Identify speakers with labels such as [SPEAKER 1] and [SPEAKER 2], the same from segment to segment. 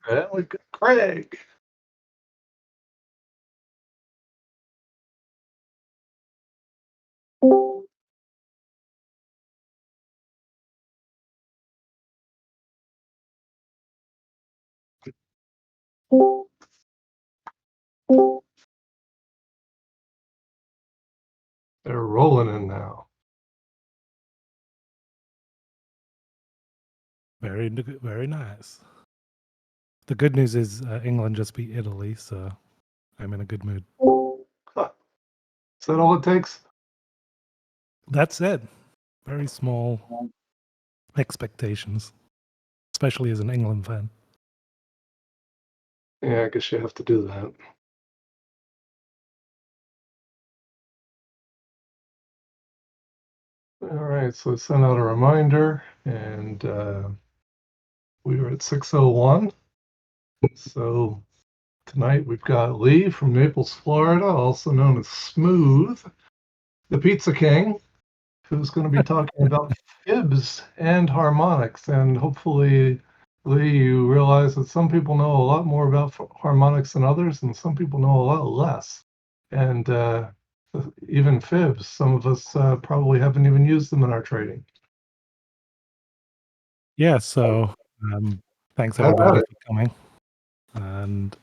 [SPEAKER 1] And we've got Craig. They're rolling in now.
[SPEAKER 2] Very nice. The good news is England just beat Italy, so I'm in a good mood.
[SPEAKER 1] Huh. Is that all it takes?
[SPEAKER 2] That's it. Very small expectations, especially as an England fan.
[SPEAKER 1] Yeah, I guess you have to do that. All right, so I sent out a reminder, and we were at 6:01. So tonight we've got Lee from Naples, Florida, also known as Smooth, the Pizza King, who's going to be talking about fibs and harmonics. And hopefully, Lee, you realize that some people know a lot more about harmonics than others, and some people know a lot less. And even fibs, some of us probably haven't even used them in our trading.
[SPEAKER 2] Yeah, so thanks everybody for coming. And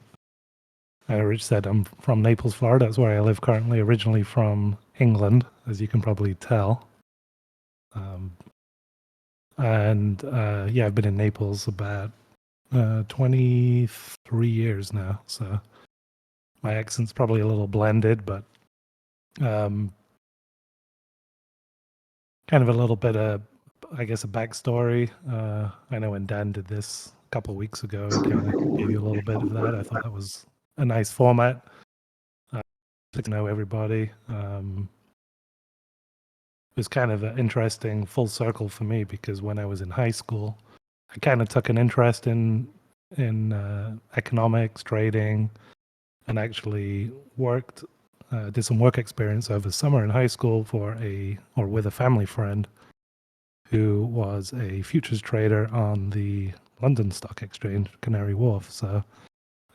[SPEAKER 2] Rich said I'm from Naples, Florida. That's where I live currently, originally from England, as you can probably tell. Yeah, I've been in Naples about 23 years now, so my accent's probably a little blended, but kind of a little bit of, I guess, a backstory. I know when Dan did this a couple of weeks ago, he kind of gave you a little bit of that. I thought that was a nice format to know everybody. It was kind of an interesting full circle for me because when I was in high school, I kind of took an interest in economics, trading, and actually worked, did some work experience over summer in high school with a family friend who was a futures trader on the London Stock Exchange, Canary Wharf. So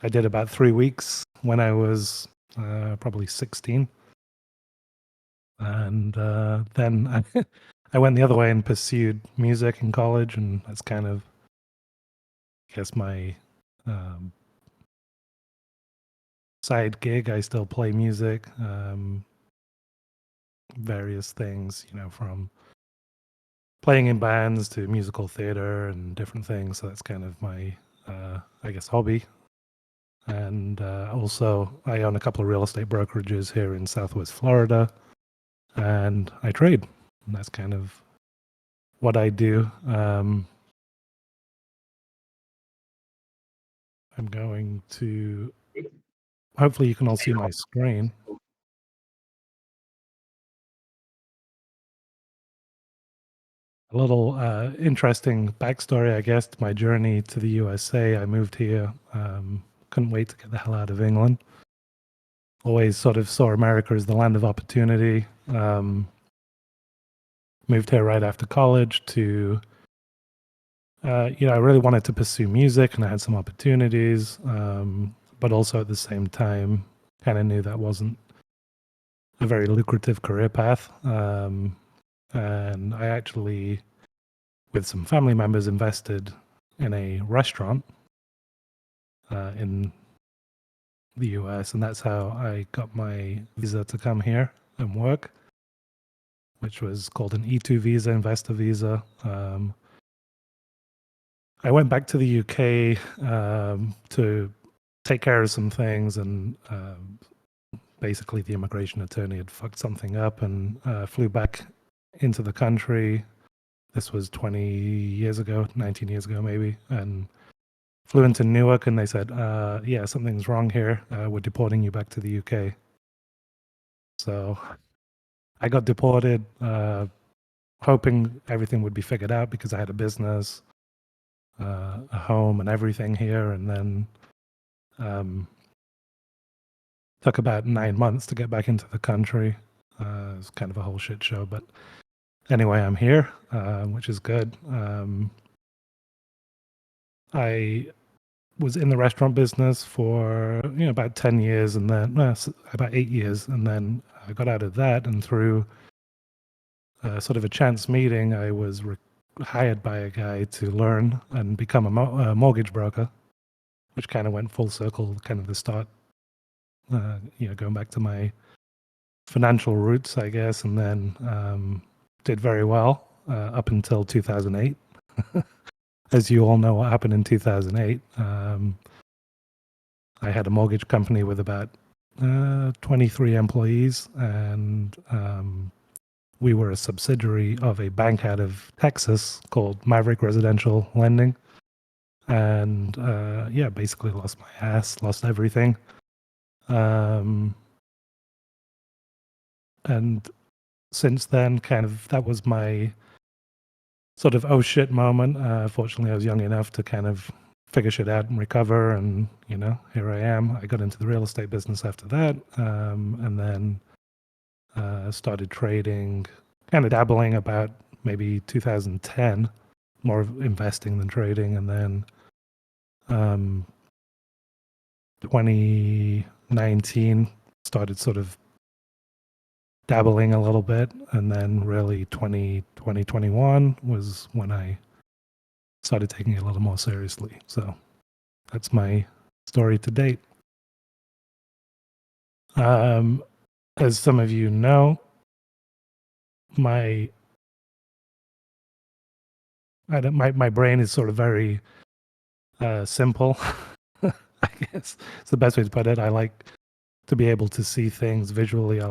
[SPEAKER 2] I did about 3 weeks when I was probably 16. And then I went the other way and pursued music in college, and that's kind of, I guess, my side gig. I still play music, various things, from playing in bands to musical theater and different things. So that's kind of my, I guess, hobby. And also, I own a couple of real estate brokerages here in Southwest Florida, and I trade. And that's kind of what I do. I'm going to, hopefully you can all see my screen. A little interesting backstory, I guess, to my journey to the USA. I moved here, couldn't wait to get the hell out of England. Always sort of saw America as the land of opportunity. Moved here right after college to, I really wanted to pursue music and I had some opportunities, but also at the same time, kind of knew that wasn't a very lucrative career path. And I actually, with some family members, invested in a restaurant in the US, and that's how I got my visa to come here and work, which was called an E2 visa, investor visa. I went back to the UK to take care of some things, and basically the immigration attorney had fucked something up and flew back into the country. This was 20 years ago, 19 years ago maybe, and flew into Newark, and they said, yeah, something's wrong here. We're deporting you back to the UK. So I got deported, hoping everything would be figured out because I had a business, a home, and everything here. And then took about 9 months to get back into the country. It was kind of a whole shit show. But anyway, I'm here, which is good. I was in the restaurant business for about 10 years, and then about 8 years, and then I got out of that, and through sort of a chance meeting, I was hired by a guy to learn and become a mortgage broker, which kind of went full circle, kind of the start, going back to my financial roots, I guess, and then did very well up until 2008. As you all know what happened in 2008. I had a mortgage company with about 23 employees, and we were a subsidiary of a bank out of Texas called Maverick Residential Lending. And basically lost my ass, lost everything. And since then, kind of, that was my sort of oh shit moment. Fortunately, I was young enough to kind of figure shit out and recover, and here I am. I got into the real estate business after that, and then started trading, kind of dabbling about maybe 2010, more of investing than trading, and then 2019 started sort of dabbling a little bit, and then really 2021 was when I started taking it a little more seriously. So that's my story to date. As some of you know, my brain is sort of very simple. I guess it's the best way to put it. I like to be able to see things visually.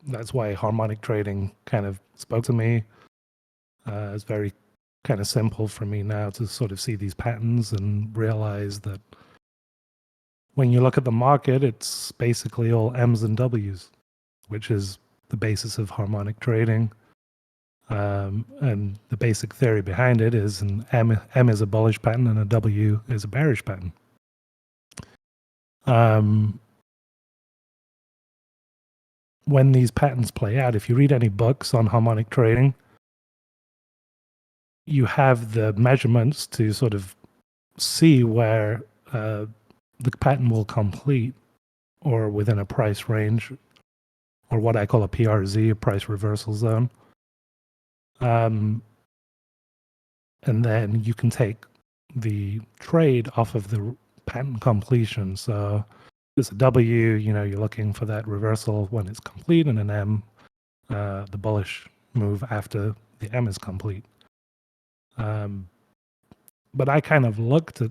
[SPEAKER 2] That's why harmonic trading kind of spoke to me. It's very kind of simple for me now to sort of see these patterns and realize that when you look at the market, it's basically all M's and W's, which is the basis of harmonic trading. And the basic theory behind it is an M is a bullish pattern and a W is a bearish pattern. When these patterns play out, if you read any books on harmonic trading, you have the measurements to sort of see where the pattern will complete, or within a price range, or what I call a PRZ, a price reversal zone. And then you can take the trade off of the pattern completion. So there's a W, you're looking for that reversal when it's complete, and an M, the bullish move after the M is complete. But I kind of looked at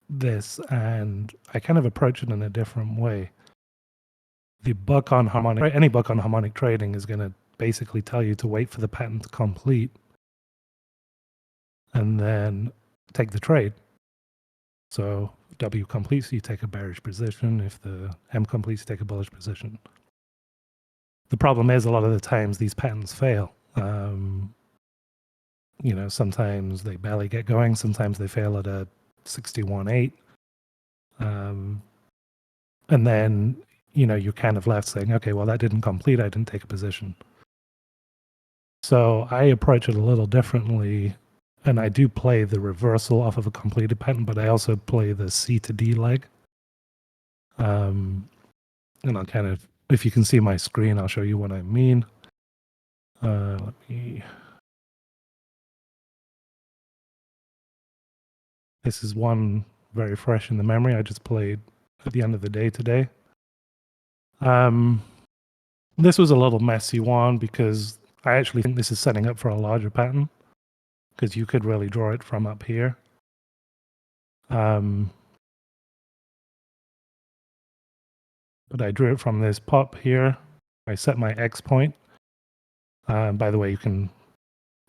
[SPEAKER 2] this and I kind of approach it in a different way. Any book on harmonic trading is going to basically tell you to wait for the pattern to complete and then take the trade. So W completes, you take a bearish position. If the M completes, you take a bullish position. The problem is, a lot of the times these patterns fail. Sometimes they barely get going. Sometimes they fail at a 61.8. And then, you're kind of left saying, okay, well, that didn't complete. I didn't take a position. So I approach it a little differently. And I do play the reversal off of a completed pattern, but I also play the C to D leg. And I'll kind of, if you can see my screen, I'll show you what I mean. This is one very fresh in the memory. I just played at the end of the day today. This was a little messy one because I actually think this is setting up for a larger pattern, because you could really draw it from up here. But I drew it from this pop here. I set my X point. By the way, you can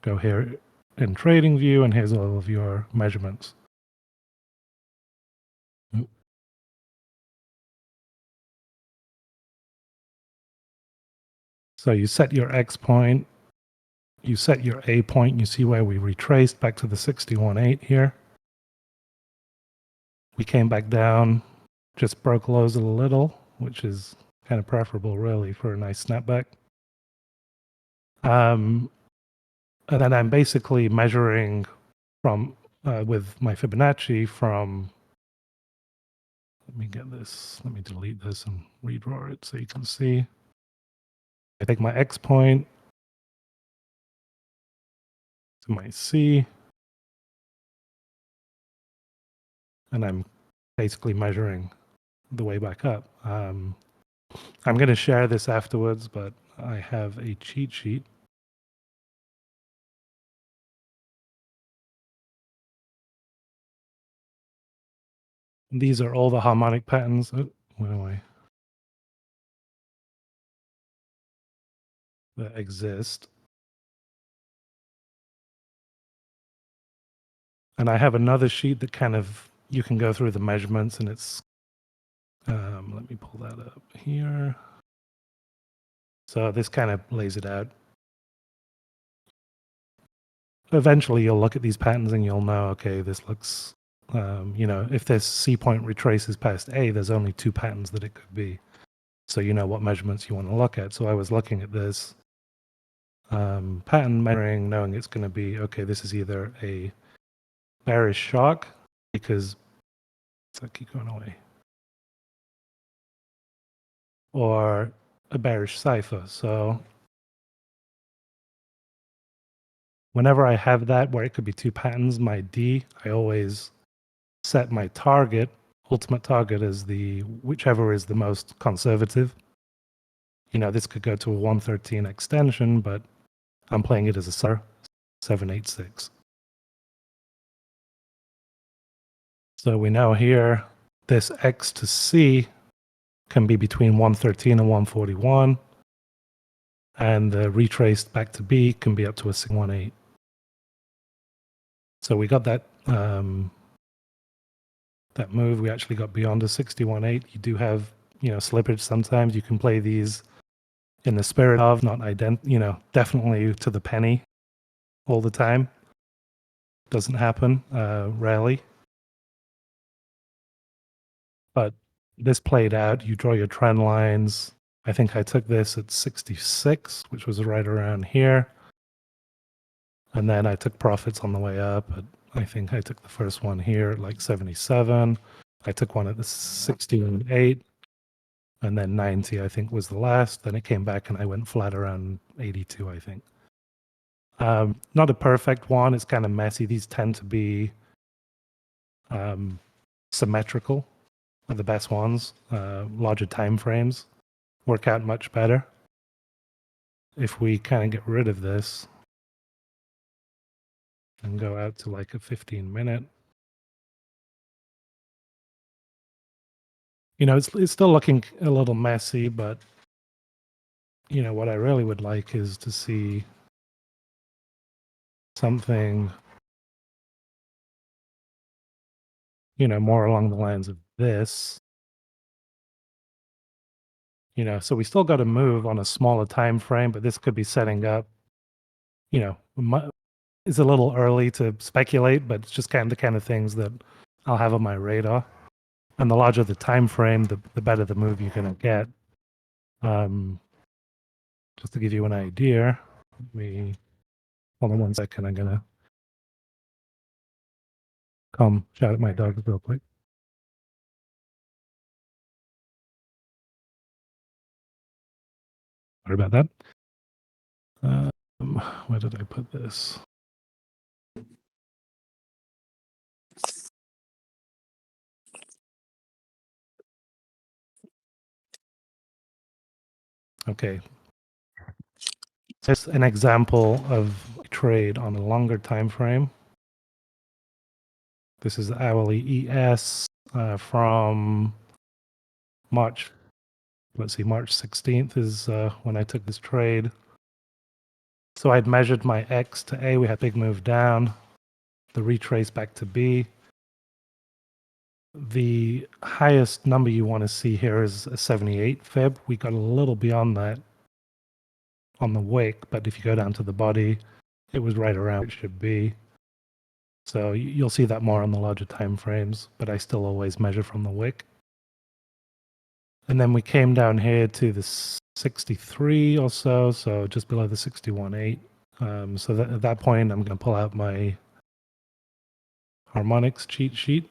[SPEAKER 2] go here in trading view, and here's all of your measurements. So you set your X point, you set your A point, you see where we retraced back to the 61.8 here. We came back down, just broke lows a little, which is kind of preferable really for a nice snapback. And then I'm basically measuring from with my Fibonacci from, let me get this, let me delete this and redraw it so you can see. I take my X point to my C, and I'm basically measuring the way back up. I'm going to share this afterwards, but I have a cheat sheet. These are all the harmonic patterns. Oh, where am I? That exist. And I have another sheet that kind of, you can go through the measurements, and it's, let me pull that up here. So this kind of lays it out. Eventually you'll look at these patterns and you'll know, okay, this looks, if this C point retraces past A, there's only two patterns that it could be. So you know what measurements you want to look at. So I was looking at this pattern measuring, knowing it's going to be, okay, this is either a bearish shock, because I keep going away, or a bearish cipher. So whenever I have that where it could be two patterns, my D, I always set my target, ultimate target, as the whichever is the most conservative. This could go to a 113 extension, but I'm playing it as a 786. So we know here this X to C can be between 113 and 141, and the retraced back to B can be up to a 618. So we got that that move. We actually got beyond a 61.8. You do have slippage sometimes. You can play these in the spirit of, not definitely to the penny all the time. Doesn't happen, rarely. But this played out. You draw your trend lines. I think I took this at 66, which was right around here. And then I took profits on the way up. I think I took the first one here at like 77. I took one at the 16.8. And then 90, I think, was the last. Then it came back and I went flat around 82, I think. Not a perfect one. It's kind of messy. These tend to be symmetrical, are the best ones. Larger time frames work out much better. If we kind of get rid of this and go out to like a 15-minute, it's still looking a little messy, but what I really would like is to see something more along the lines of this. So we still got to move on a smaller time frame, but this could be setting up, it's a little early to speculate, but it's just kind of the kind of things that I'll have on my radar. And the larger the time frame, the better the move you're going to get. Just to give you an idea, hold on one second. I'm going to come shout at my dog real quick. Sorry about that. Where did I put this? Okay. It's an example of a trade on a longer time frame. This is hourly ES from March. Let's see, March 16th is when I took this trade. So I'd measured my X to A. We had a big move down. The retrace back to B. The highest number you want to see here is a 78 fib. We got a little beyond that on the wick, but if you go down to the body, it was right around where it should be. So you'll see that more on the larger time frames, but I still always measure from the wick. And then we came down here to the 63 or so just below the 61.8. So at that point, I'm going to pull out my harmonics cheat sheet.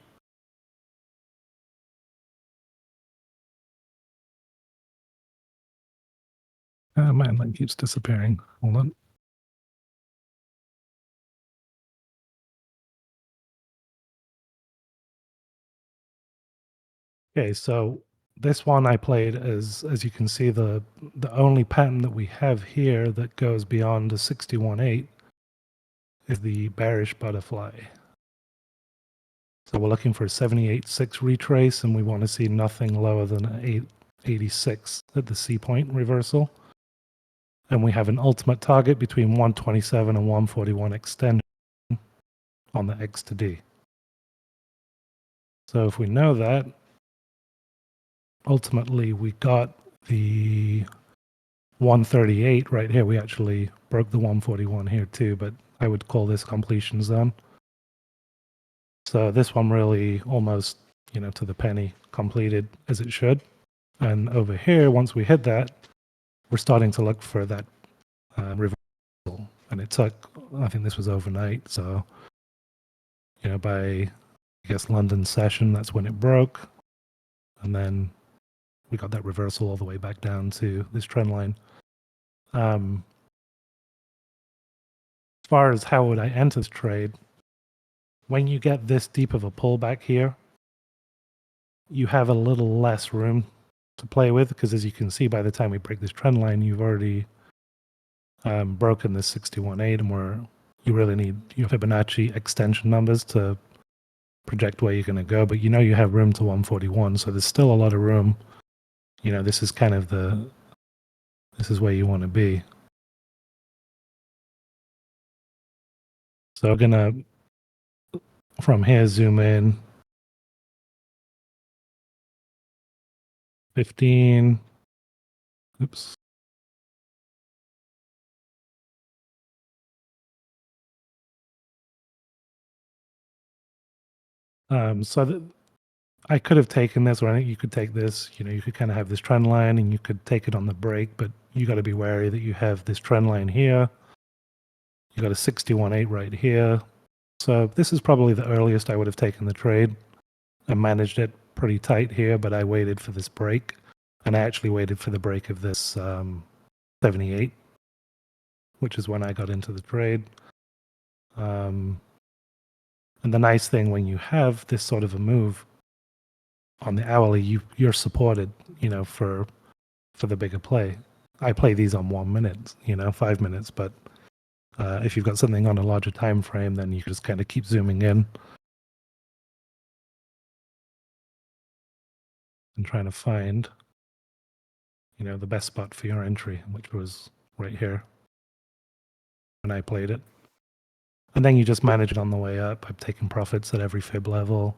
[SPEAKER 2] Oh man, that keeps disappearing. Hold on. Okay, so this one I played as you can see, the only pattern that we have here that goes beyond a 61.8 is the bearish butterfly. So we're looking for a 78.6 retrace, and we want to see nothing lower than an 886 at the C point reversal. And we have an ultimate target between 127 and 141 extension on the X to D. So if we know that, ultimately we got the 138 right here. We actually broke the 141 here too, but I would call this completion zone. So this one really almost, to the penny completed as it should. And over here, once we hit that, we're starting to look for that reversal. And it took, I think this was overnight. So, by, I guess, London session, that's when it broke. And then we got that reversal all the way back down to this trend line. As far as how would I enter this trade, when you get this deep of a pullback here, you have a little less room to play with, because as you can see, by the time we break this trend line, you've already broken this 61.8, and you really need your Fibonacci extension numbers to project where you're going to go. But you have room to 141, so there's still a lot of room. This is kind of this is where you want to be. So I'm gonna, from here, zoom in 15. Oops. So I could have taken this, or I think you could take this. You could kind of have this trend line, and you could take it on the break, but you got to be wary that you have this trend line here. You got a 61.8 right here. So this is probably the earliest I would have taken the trade. I managed it pretty tight here, but I waited for this break, and I actually waited for the break of this 78, which is when I got into the trade. And the nice thing when you have this sort of a move on the hourly, you're supported, for the bigger play. I play these on 1 minute, 5 minutes, but if you've got something on a larger time frame, then you just kind of keep zooming in and trying to find, the best spot for your entry, which was right here when I played it. And then you just manage it on the way up. I've taken profits at every fib level.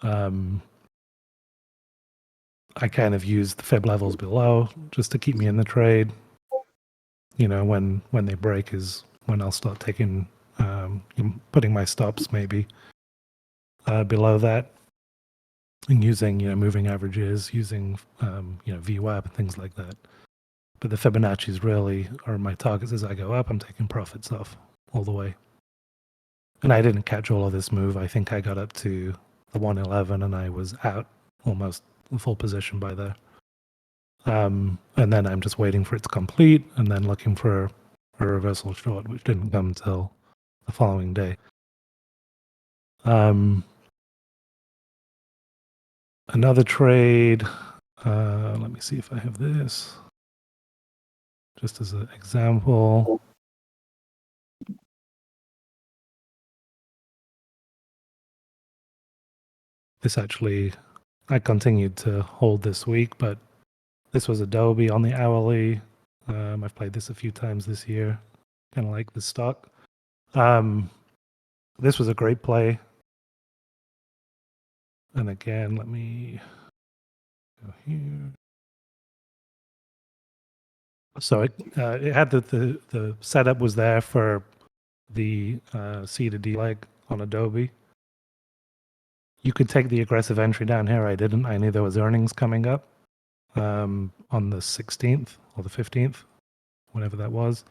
[SPEAKER 2] I kind of use the fib levels below just to keep me in the trade. When they break is when I'll start taking, putting my stops maybe below that, and using, moving averages, using, VWAP and things like that. But the Fibonacci's really are my targets. As I go up, I'm taking profits off all the way. And I didn't catch all of this move. I think I got up to the 111 and I was out almost the full position by there. And then I'm just waiting for it to complete and then looking for a reversal short, which didn't come until the following day. Another trade, let me see if I have this, just as an example. This actually, I continued to hold this week, but this was Adobe on the hourly. I've played this a few times this year, kind of like the stock. This was a great play. And again, let me go here. So it had the setup was there for the C to D leg on Adobe. You could take the aggressive entry down here. I didn't. I knew there was earnings coming up on the 16th or the 15th, whatever that was.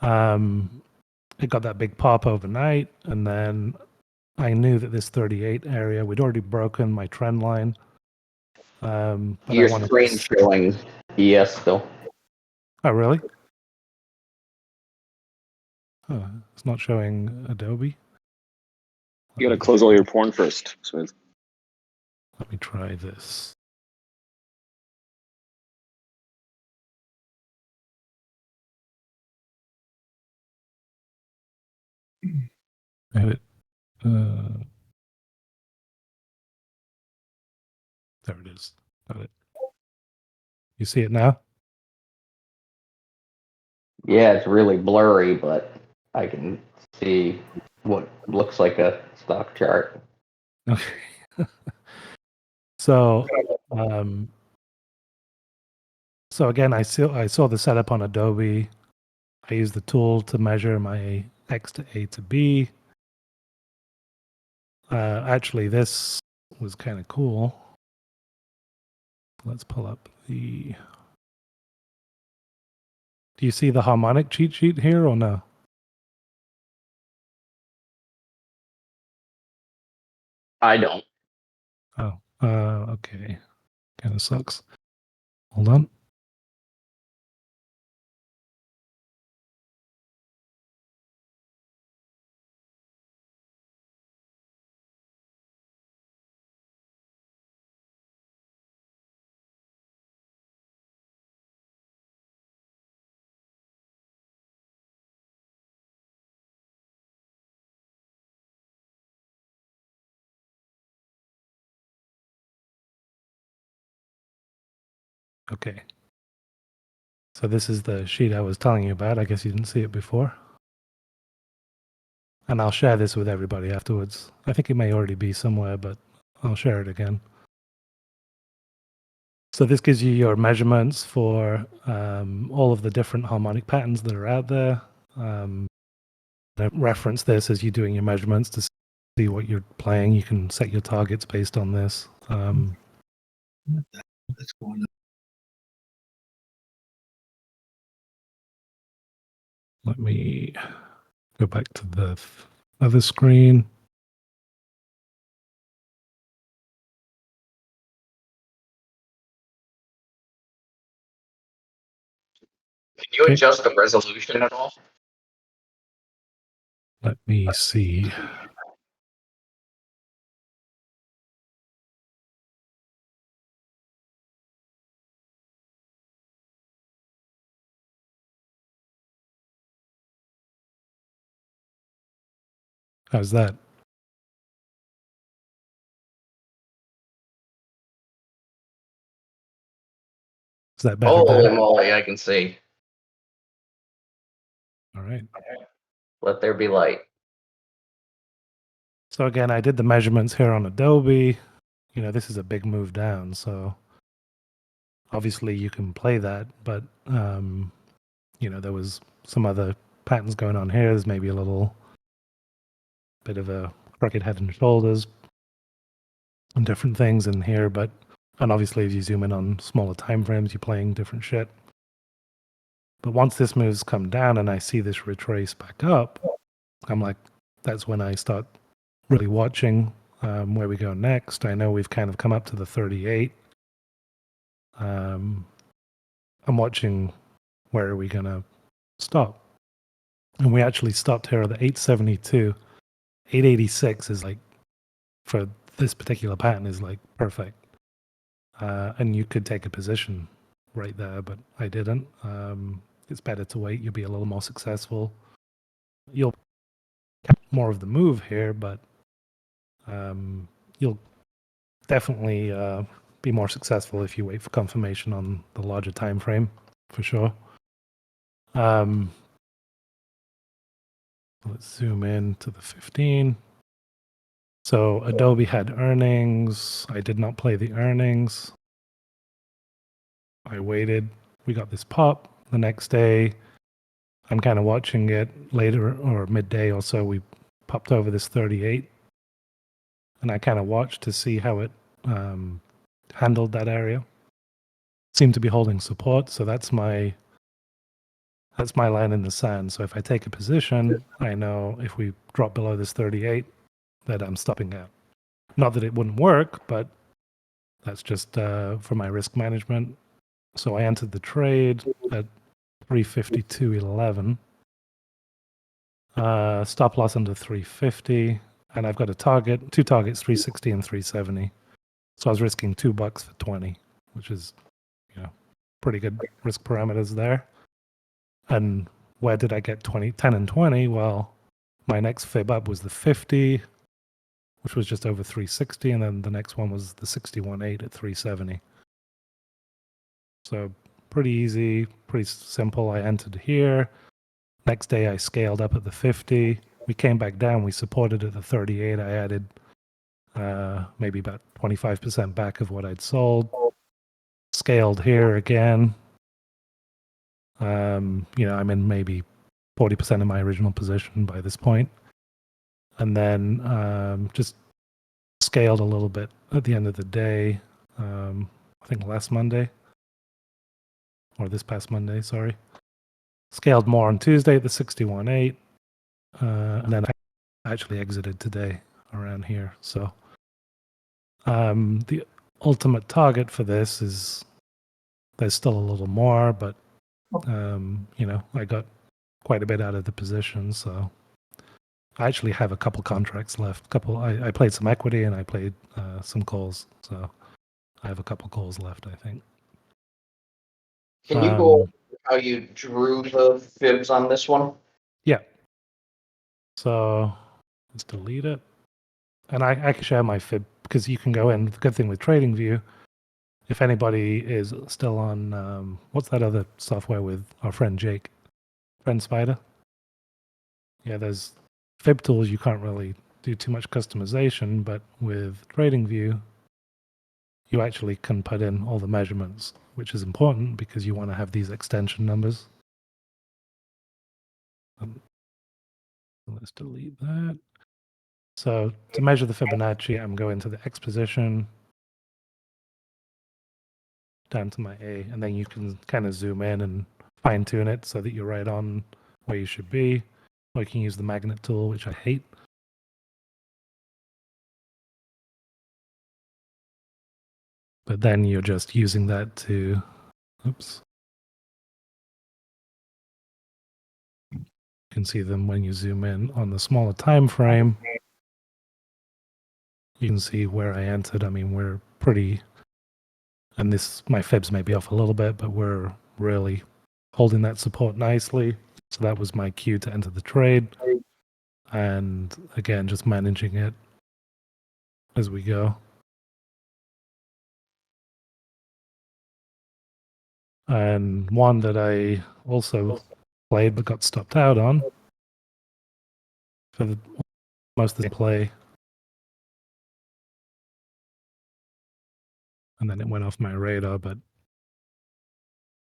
[SPEAKER 2] It got that big pop overnight, and then I knew that this 38 area, we'd already broken my trend line. But
[SPEAKER 3] Your
[SPEAKER 2] I wanted
[SPEAKER 3] screen's showing ES still.
[SPEAKER 2] Oh, really? Oh, it's not showing Adobe.
[SPEAKER 4] You gotta close all your porn first, Smith.
[SPEAKER 2] Let me try this. Edit. There it is. Got it. You see it now?
[SPEAKER 3] Yeah, it's really blurry, but I can see what looks like a stock chart.
[SPEAKER 2] Okay. So again, I saw the setup on Adobe. I used the tool to measure my X to A to B. Actually, this was kind of cool. Let's pull up the. Do you see the harmonic cheat sheet here or no?
[SPEAKER 3] I don't.
[SPEAKER 2] Oh, okay. Kind of sucks. Hold on. Okay. So this is the sheet I was telling you about. I guess you didn't see it before. And I'll share this with everybody afterwards. I think it may already be somewhere, but I'll share it again. So this gives you your measurements for all of the different harmonic patterns that are out there. I reference this as you're doing your measurements to see what you're playing. You can set your targets based on this.
[SPEAKER 5] That's going on.
[SPEAKER 2] Let me go back to the other screen.
[SPEAKER 3] Can you
[SPEAKER 2] Okay.
[SPEAKER 3] adjust the resolution at all?
[SPEAKER 2] Let me see. How's that? Is that better?
[SPEAKER 3] Holy
[SPEAKER 2] Dan?
[SPEAKER 3] moly, I can see.
[SPEAKER 2] All right.
[SPEAKER 3] Let there be light.
[SPEAKER 2] So again, I did the measurements here on Adobe. You know, this is a big move down, so obviously you can play that, but you know, there was some other patterns going on here. There's maybe a little bit of a crooked head and shoulders and different things in here, and obviously if you zoom in on smaller time frames, you're playing different shit. But once this moves come down and I see this retrace back up, I'm like, that's when I start really watching where we go next. I know we've kind of come up to the 38. I'm watching where are we going to stop. And we actually stopped here at the 872. 886 is like, for this particular pattern, is like perfect. And you could take a position right there, but I didn't. It's better to wait. You'll be a little more successful. You'll get more of the move here, but you'll definitely be more successful if you wait for confirmation on the larger time frame, for sure. Let's zoom in to the 15. So Adobe had earnings. I did not play the earnings. I waited. We got this pop the next day. I'm kind of watching it later or midday or so. We popped over this 38. And I kind of watched to see how it handled that area. Seemed to be holding support. So that's my line in the sand. So if I take a position, I know if we drop below this 38, that I'm stopping at. Not that it wouldn't work, but that's just for my risk management. So I entered the trade at 352.11. Stop loss under 350, and I've got a target, two targets, 360 and 370. So I was risking $2 for 20, which is, pretty good risk parameters there. And where did I get 10 and 20? Well, my next fib up was the 50, which was just over 360, and then the next one was the 61.8 at 370. So pretty easy, pretty simple. I entered here. Next day I scaled up at the 50. We came back down. We supported at the 38. I added maybe about 25% back of what I'd sold. Scaled here again. I'm in maybe 40% of my original position by this point. And then just scaled a little bit at the end of the day. I think last Monday. Or this past Monday, sorry. Scaled more on Tuesday at the 61.8. And then I actually exited today around here. So the ultimate target for this is there's still a little more, but I got quite a bit out of the position. So I actually have a couple contracts left. I played some equity and I played some calls. So I have a couple calls left, I think.
[SPEAKER 3] Can you go over how you drew the fibs on this one?
[SPEAKER 2] Yeah. So let's delete it. And I can share my fib because you can go in. The good thing with TradingView, if anybody is still on, what's that other software with our friend Jake? Friend Spider? Yeah, there's fib tools. You can't really do too much customization, but with TradingView, you actually can put in all the measurements, which is important because you want to have these extension numbers. Let's delete that. So to measure the Fibonacci, I'm going to the X position, down to my A, and then you can kind of zoom in and fine tune it so that you're right on where you should be. Or you can use the magnet tool, which I hate. But then you're just using that to, oops. You can see them when you zoom in on the smaller time frame. You can see where I entered. I mean, we're pretty, and my fibs may be off a little bit, but we're really holding that support nicely. So that was my cue to enter the trade. And again, just managing it as we go. And one that I also played but got stopped out on for most of the play. And then it went off my radar, but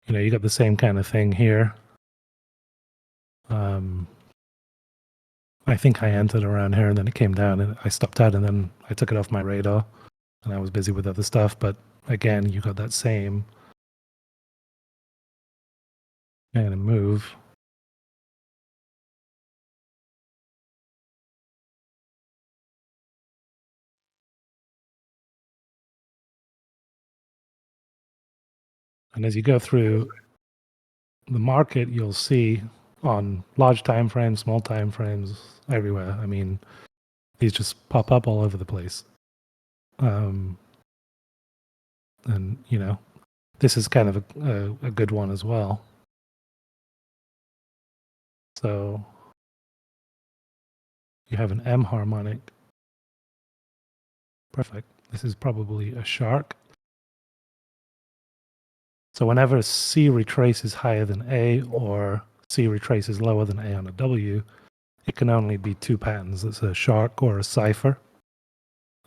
[SPEAKER 2] you got the same kind of thing here. I think I entered around here and then it came down and I stopped out and then I took it off my radar and I was busy with other stuff. But again, you got that same kind of move. And as you go through the market, you'll see on large time frames, small time frames, everywhere. I mean, these just pop up all over the place. And, this is kind of a good one as well. So you have an M harmonic. Perfect. This is probably a shark. So whenever C retraces higher than A or C retraces lower than A on a W, it can only be two patterns. It's a shark or a cipher.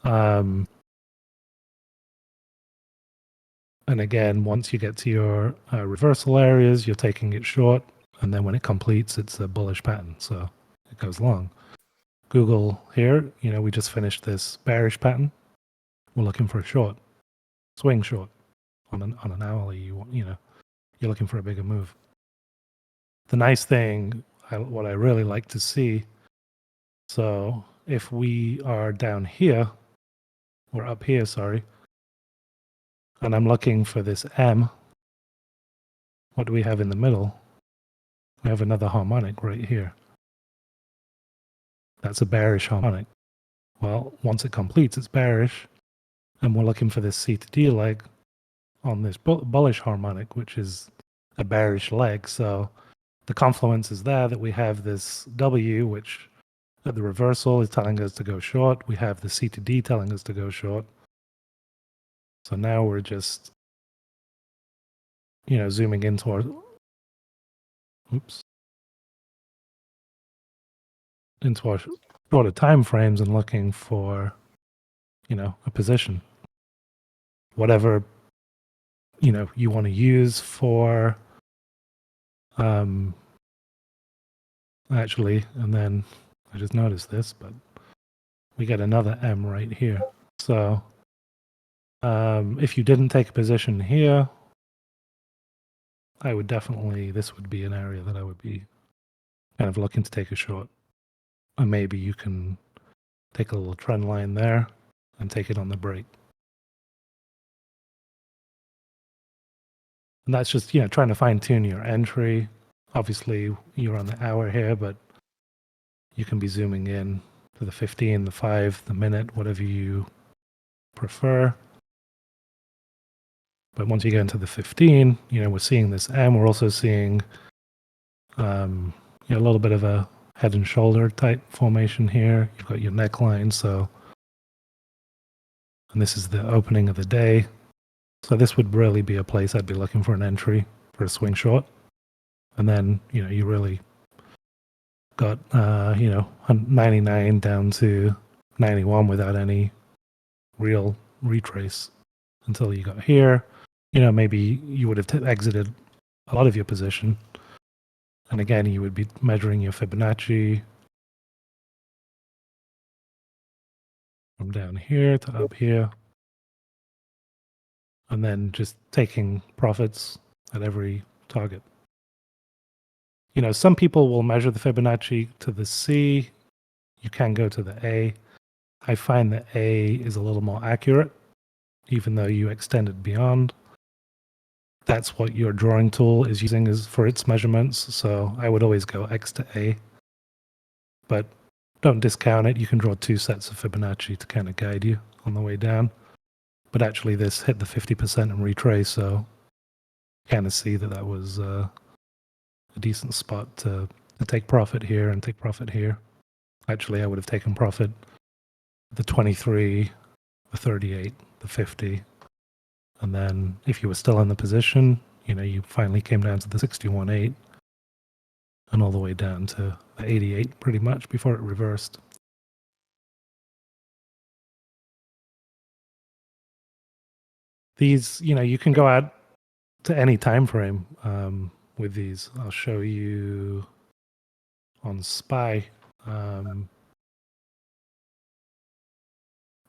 [SPEAKER 2] And again, once you get to your reversal areas, you're taking it short. And then when it completes, it's a bullish pattern. So it goes long. Google here, we just finished this bearish pattern. We're looking for a short, swing short. On an hourly, you're looking for a bigger move. The nice thing, what I really like to see, so if we are down here, or up here, sorry, and I'm looking for this M, what do we have in the middle? We have another harmonic right here. That's a bearish harmonic. Well, once it completes, it's bearish, and we're looking for this C to D leg on this bullish harmonic, which is a bearish leg. So the confluence is there that we have this W, which at the reversal is telling us to go short. We have the C to D telling us to go short. So now we're just, zooming into our, into our shorter time frames and looking for, a position. Whatever, you want to use for, actually, and then I just noticed this, but we get another M right here. So if you didn't take a position here, I would definitely, this would be an area that I would be kind of looking to take a short. Or maybe you can take a little trend line there and take it on the break. And that's just, trying to fine tune your entry. Obviously, you're on the hour here, but you can be zooming in to the 15, the 5, the minute, whatever you prefer. But once you get into the 15, we're seeing this M. We're also seeing a little bit of a head and shoulder type formation here. You've got your neckline, and this is the opening of the day. So this would really be a place I'd be looking for an entry for a swing short. And then, you really got, 99 down to 91 without any real retrace until you got here. Maybe you would have exited a lot of your position. And again, you would be measuring your Fibonacci from down here to up here. And then just taking profits at every target. Some people will measure the Fibonacci to the C. You can go to the A. I find that A is a little more accurate, even though you extended beyond. That's what your drawing tool is using for its measurements. So I would always go X to A. But don't discount it. You can draw 2 sets of Fibonacci to kind of guide you on the way down. But actually this hit the 50% and retrace, so kind of see that was a decent spot to take profit here and take profit here. Actually, I would have taken profit the 23, the 38, the 50. And then if you were still in the position, you finally came down to the 61.8 and all the way down to the 88 pretty much before it reversed. These, you can go out to any time frame with these. I'll show you on SPY.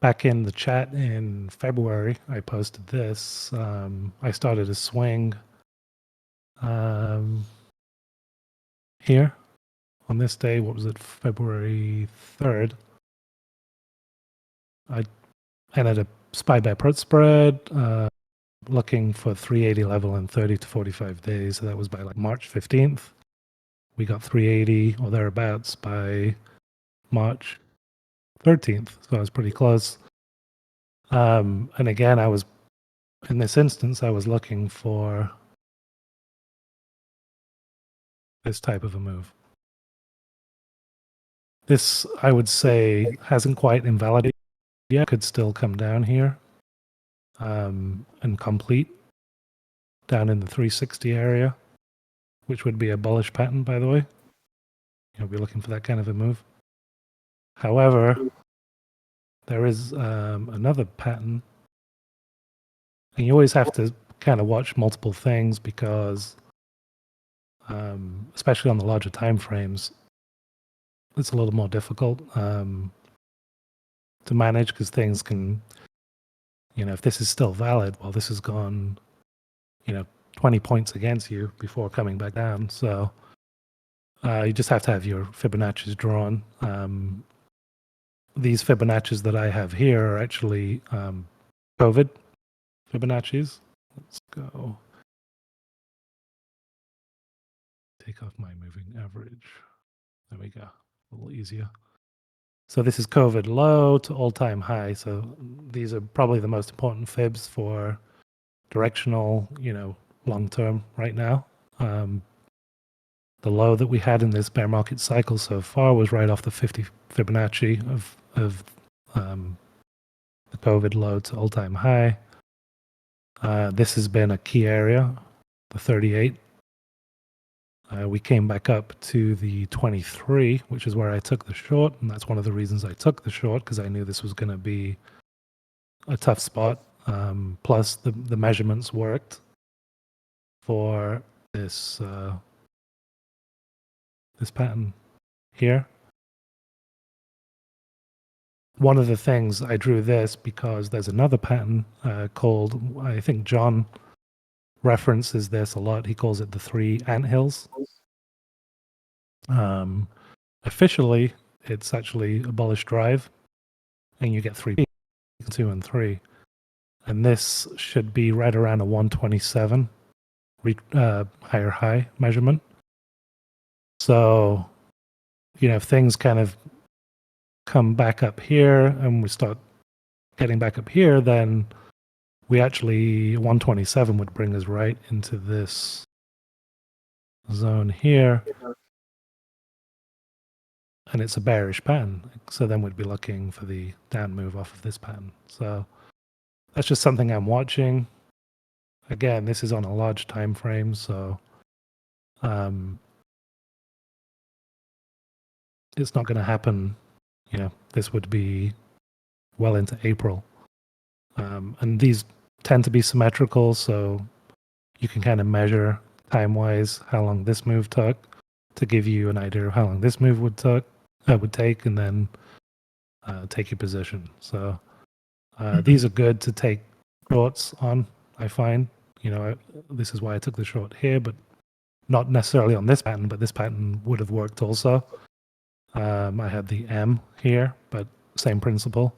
[SPEAKER 2] Back in the chat in February, I posted this. I started a swing here on this day. What was it? February 3rd. I entered a SPY by put spread, looking for 380 level in 30 to 45 days. So that was by like March 15th. We got 380 or thereabouts by March 13th. So I was pretty close. And again, in this instance, I was looking for this type of a move. This, I would say, hasn't quite invalidated yet. Could still come down here and complete down in the 360 area, which would be a bullish pattern, by the way. You'll be looking for that kind of a move. However, there is another pattern, and you always have to kind of watch multiple things because, especially on the larger time frames, it's a little more difficult to manage because things can, if this is still valid, well, this has gone, 20 points against you before coming back down. So you just have to have your Fibonacci's drawn. these Fibonacci's that I have here are actually COVID Fibonacci's. Let's go. Take off my moving average. There we go. A little easier. So this is COVID low to all-time high. So these are probably the most important fibs for directional, long-term right now. The low that we had in this bear market cycle so far was right off the 50 Fibonacci of the COVID low to all-time high. This has been a key area, the 38. We came back up to the 23, which is where I took the short, and that's one of the reasons I took the short, because I knew this was going to be a tough spot. Plus, the measurements worked for this this pattern here. One of the things I drew this because there's another pattern called, I think John references this a lot. He calls it the 3 anthills. Officially, it's actually a bullish drive, and you get 3 peaks, 2 and 3. And this should be right around a 127 higher high measurement. So, if things kind of come back up here and we start getting back up here, then we actually 127 would bring us right into this zone here. And it's a bearish pattern. So then we'd be looking for the down move off of this pattern. So that's just something I'm watching. Again, this is on a large time frame, so it's not going to happen. This would be well into April. And these tend to be symmetrical, so you can kind of measure time-wise how long this move took to give you an idea of how long this move would take, and then take your position. So these are good to take shorts on, I find. This is why I took the short here, but not necessarily on this pattern, but this pattern would have worked also. I had the M here, but same principle.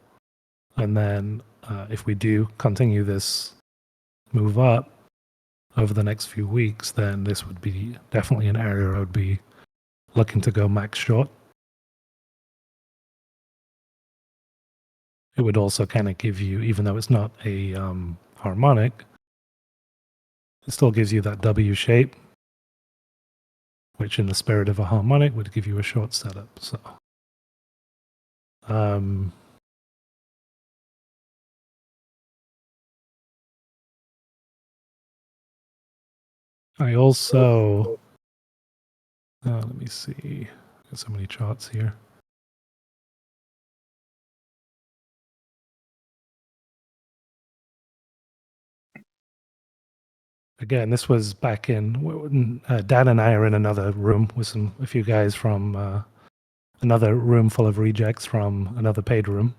[SPEAKER 2] And then if we do continue this move up over the next few weeks, then this would be definitely an area I would be looking to go max short. It would also kind of give you, even though it's not a harmonic, it still gives you that W shape, which in the spirit of a harmonic would give you a short setup. So I also, let me see, got so many charts here. Again, this was back in, Dan and I are in another room with a few guys from another room full of rejects from another paid room.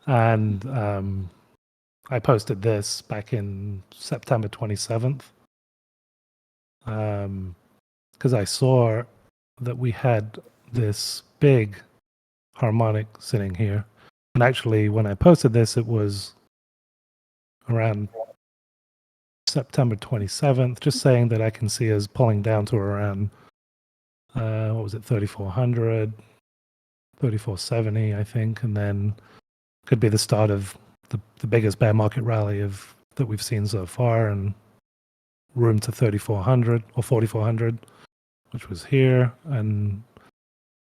[SPEAKER 2] And I posted this back in September 27th. Because I saw that we had this big harmonic sitting here. And actually, when I posted this, it was around September 27th, just saying that I can see us pulling down to around, 3,400, 3,470, I think. And then could be the start of the biggest bear market rally that we've seen so far, and room to 3,400 or 4,400, which was here, and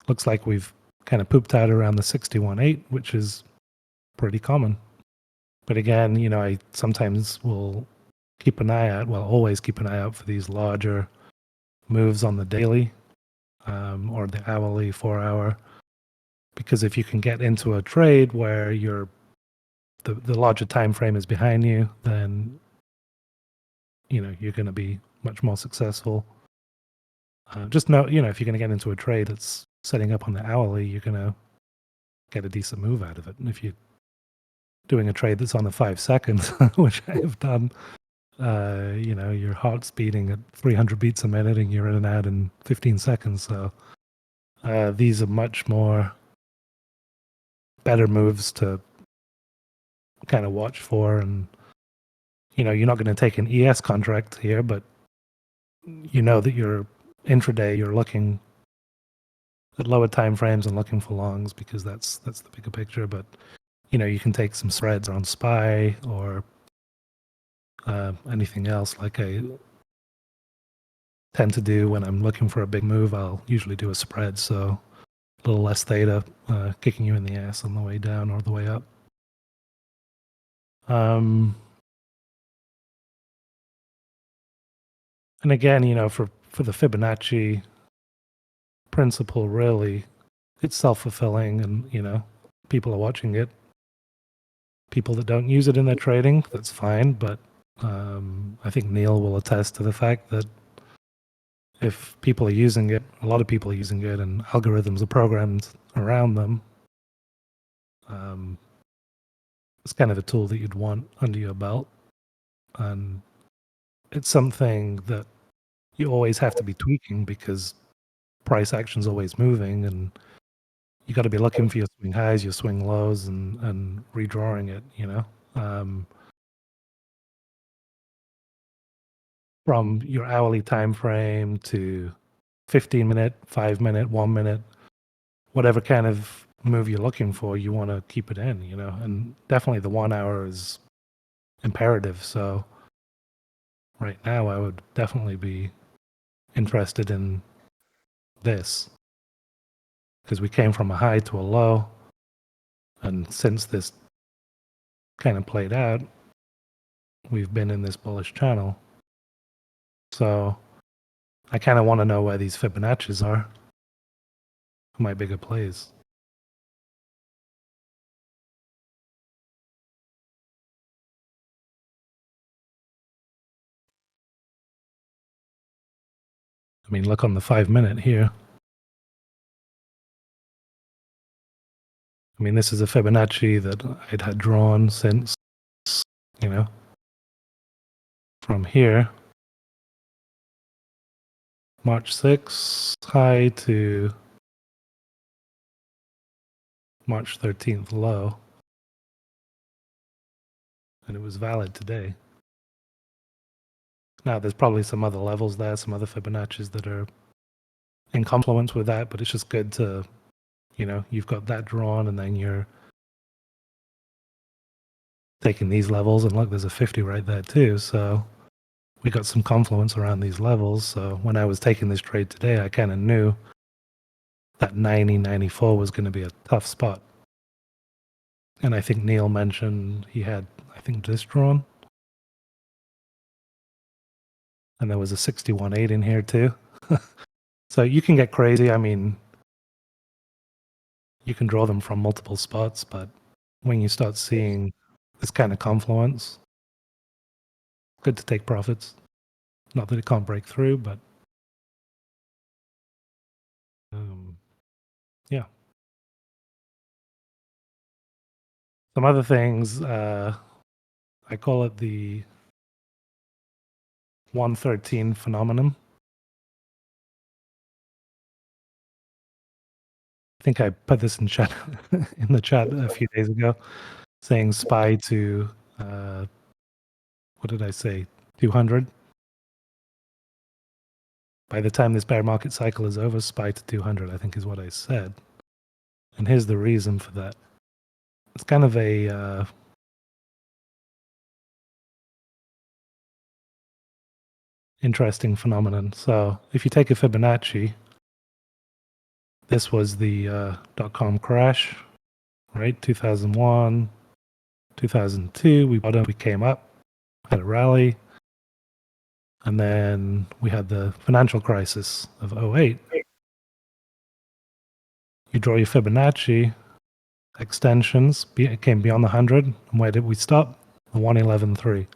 [SPEAKER 2] looks like we've kind of pooped out around the 61.8, which is pretty common. But again, I sometimes will keep an eye out, always keep an eye out for these larger moves on the daily or the hourly 4-hour, because if you can get into a trade where the larger time frame is behind you, then you're going to be much more successful. Just know, if you're going to get into a trade that's setting up on the hourly, you're going to get a decent move out of it. And if you're doing a trade that's on the 5 seconds, which I have done, your heart's beating at 300 beats a minute and you're in and out in 15 seconds. So these are much more better moves to kind of watch for. And you're not going to take an ES contract here, but that you're intraday, you're looking at lower time frames and looking for longs, because that's the bigger picture. But you can take some spreads on SPY or anything else. Like I tend to do when I'm looking for a big move, I'll usually do a spread, so a little less theta, kicking you in the ass on the way down or the way up. And again, for the Fibonacci principle, really, it's self-fulfilling, and people are watching it. People that don't use it in their trading, that's fine, but I think Neil will attest to the fact that if people are using it, a lot of people are using it, and algorithms are programmed around them, it's kind of a tool that you'd want under your belt. And it's something that you always have to be tweaking, because price action's always moving, and you got to be looking for your swing highs, your swing lows, and redrawing it, from your hourly time frame to 15-minute, 5-minute, 1-minute, whatever kind of move you're looking for, you want to keep it in, and definitely the 1 hour is imperative. So right now I would definitely be interested in this, because we came from a high to a low, and since this kind of played out, we've been in this bullish channel. So I kind of want to know where these Fibonacci's are, my bigger plays. I mean, look on the 5-minute here. I mean, this is a Fibonacci that I'd had drawn since, from here, March 6th high to March 13th low. And it was valid today. Now, there's probably some other levels there, some other Fibonacci's that are in confluence with that, but it's just good to, you've got that drawn, and then you're taking these levels, and look, there's a 50 right there too. So we got some confluence around these levels. So when I was taking this trade today, I kind of knew that 90, 94 was going to be a tough spot. And I think Neil mentioned he had, I think, this drawn. And there was a 61.8 in here too. So you can get crazy. I mean, you can draw them from multiple spots, but when you start seeing this kind of confluence, good to take profits. Not that it can't break through, but yeah. Some other things, I call it the 113 phenomenon. I think I put this in chat in the chat a few days ago, saying SPY to what did I say? 200. By the time this bear market cycle is over, SPY to 200, I think is what I said. And here's the reason for that. It's kind of a interesting phenomenon. So if you take a Fibonacci, this was the .com crash, right? 2001, 2002, we bottomed, we came up, had a rally, and then we had the financial crisis of 08. You draw your Fibonacci extensions, it came beyond the 100, and where did we stop? The 111.3.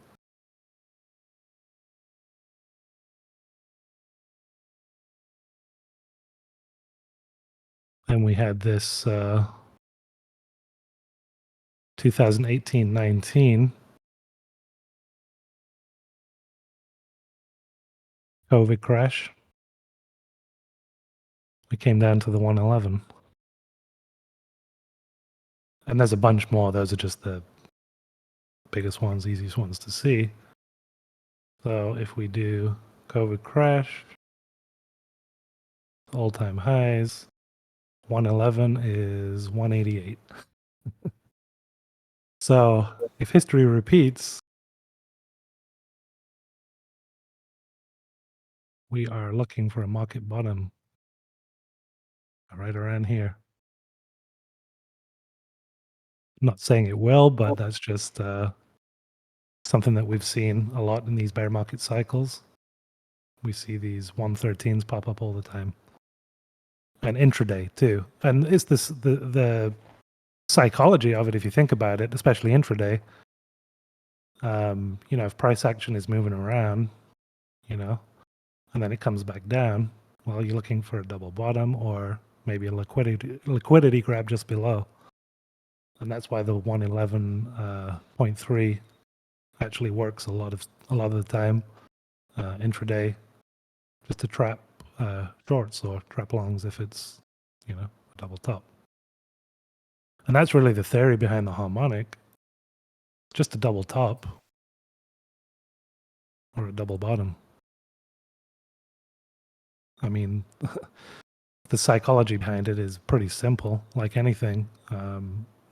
[SPEAKER 2] Then we had this 2018-19 COVID crash. We came down to the 111. And there's a bunch more. Those are just the biggest ones, easiest ones to see. So if we do COVID crash, all-time highs, 111 is 188. So if history repeats, we are looking for a market bottom right around here. I'm not saying it will, but that's just something that we've seen a lot in these bear market cycles. We see these 113s pop up all the time. And intraday too. And it's this the psychology of it, if you think about it, especially intraday. If price action is moving around, and then it comes back down, well, you're looking for a double bottom or maybe a liquidity grab just below. And that's why the 111.3 actually works a lot of the time intraday, just to trap shorts or trap longs if it's a double top. And that's really the theory behind the harmonic. Just a double top or a double bottom. I mean, the psychology behind it is pretty simple. Like anything,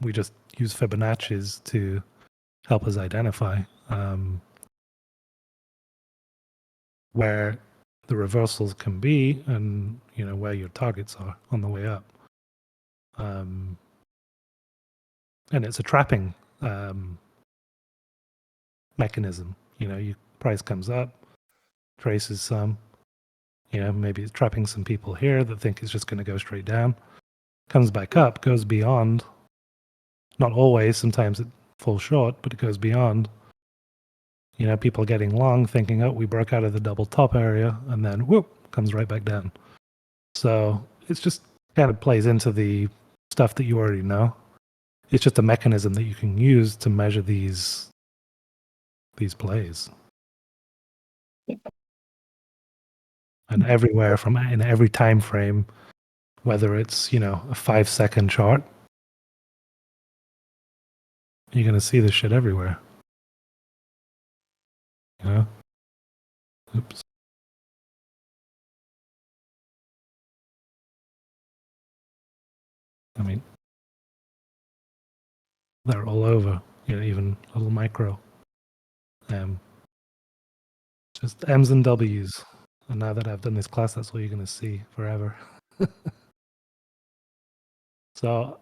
[SPEAKER 2] we just use Fibonacci's to help us identify where the reversals can be and where your targets are on the way up. And it's a trapping mechanism. Your price comes up, traces some, maybe it's trapping some people here that think it's just going to go straight down, comes back up, goes beyond. Not always, sometimes it falls short, but it goes beyond. People getting long, thinking, oh, we broke out of the double top area, and then whoop, comes right back down. So it's just kind of plays into the stuff that you already know. It's just a mechanism that you can use to measure these plays. And everywhere in every time frame, whether it's, a 5-second chart, you're going to see this shit everywhere. Oops. I mean, they're all over, even little micro. Just M's and W's. And now that I've done this class, that's all you're going to see forever. So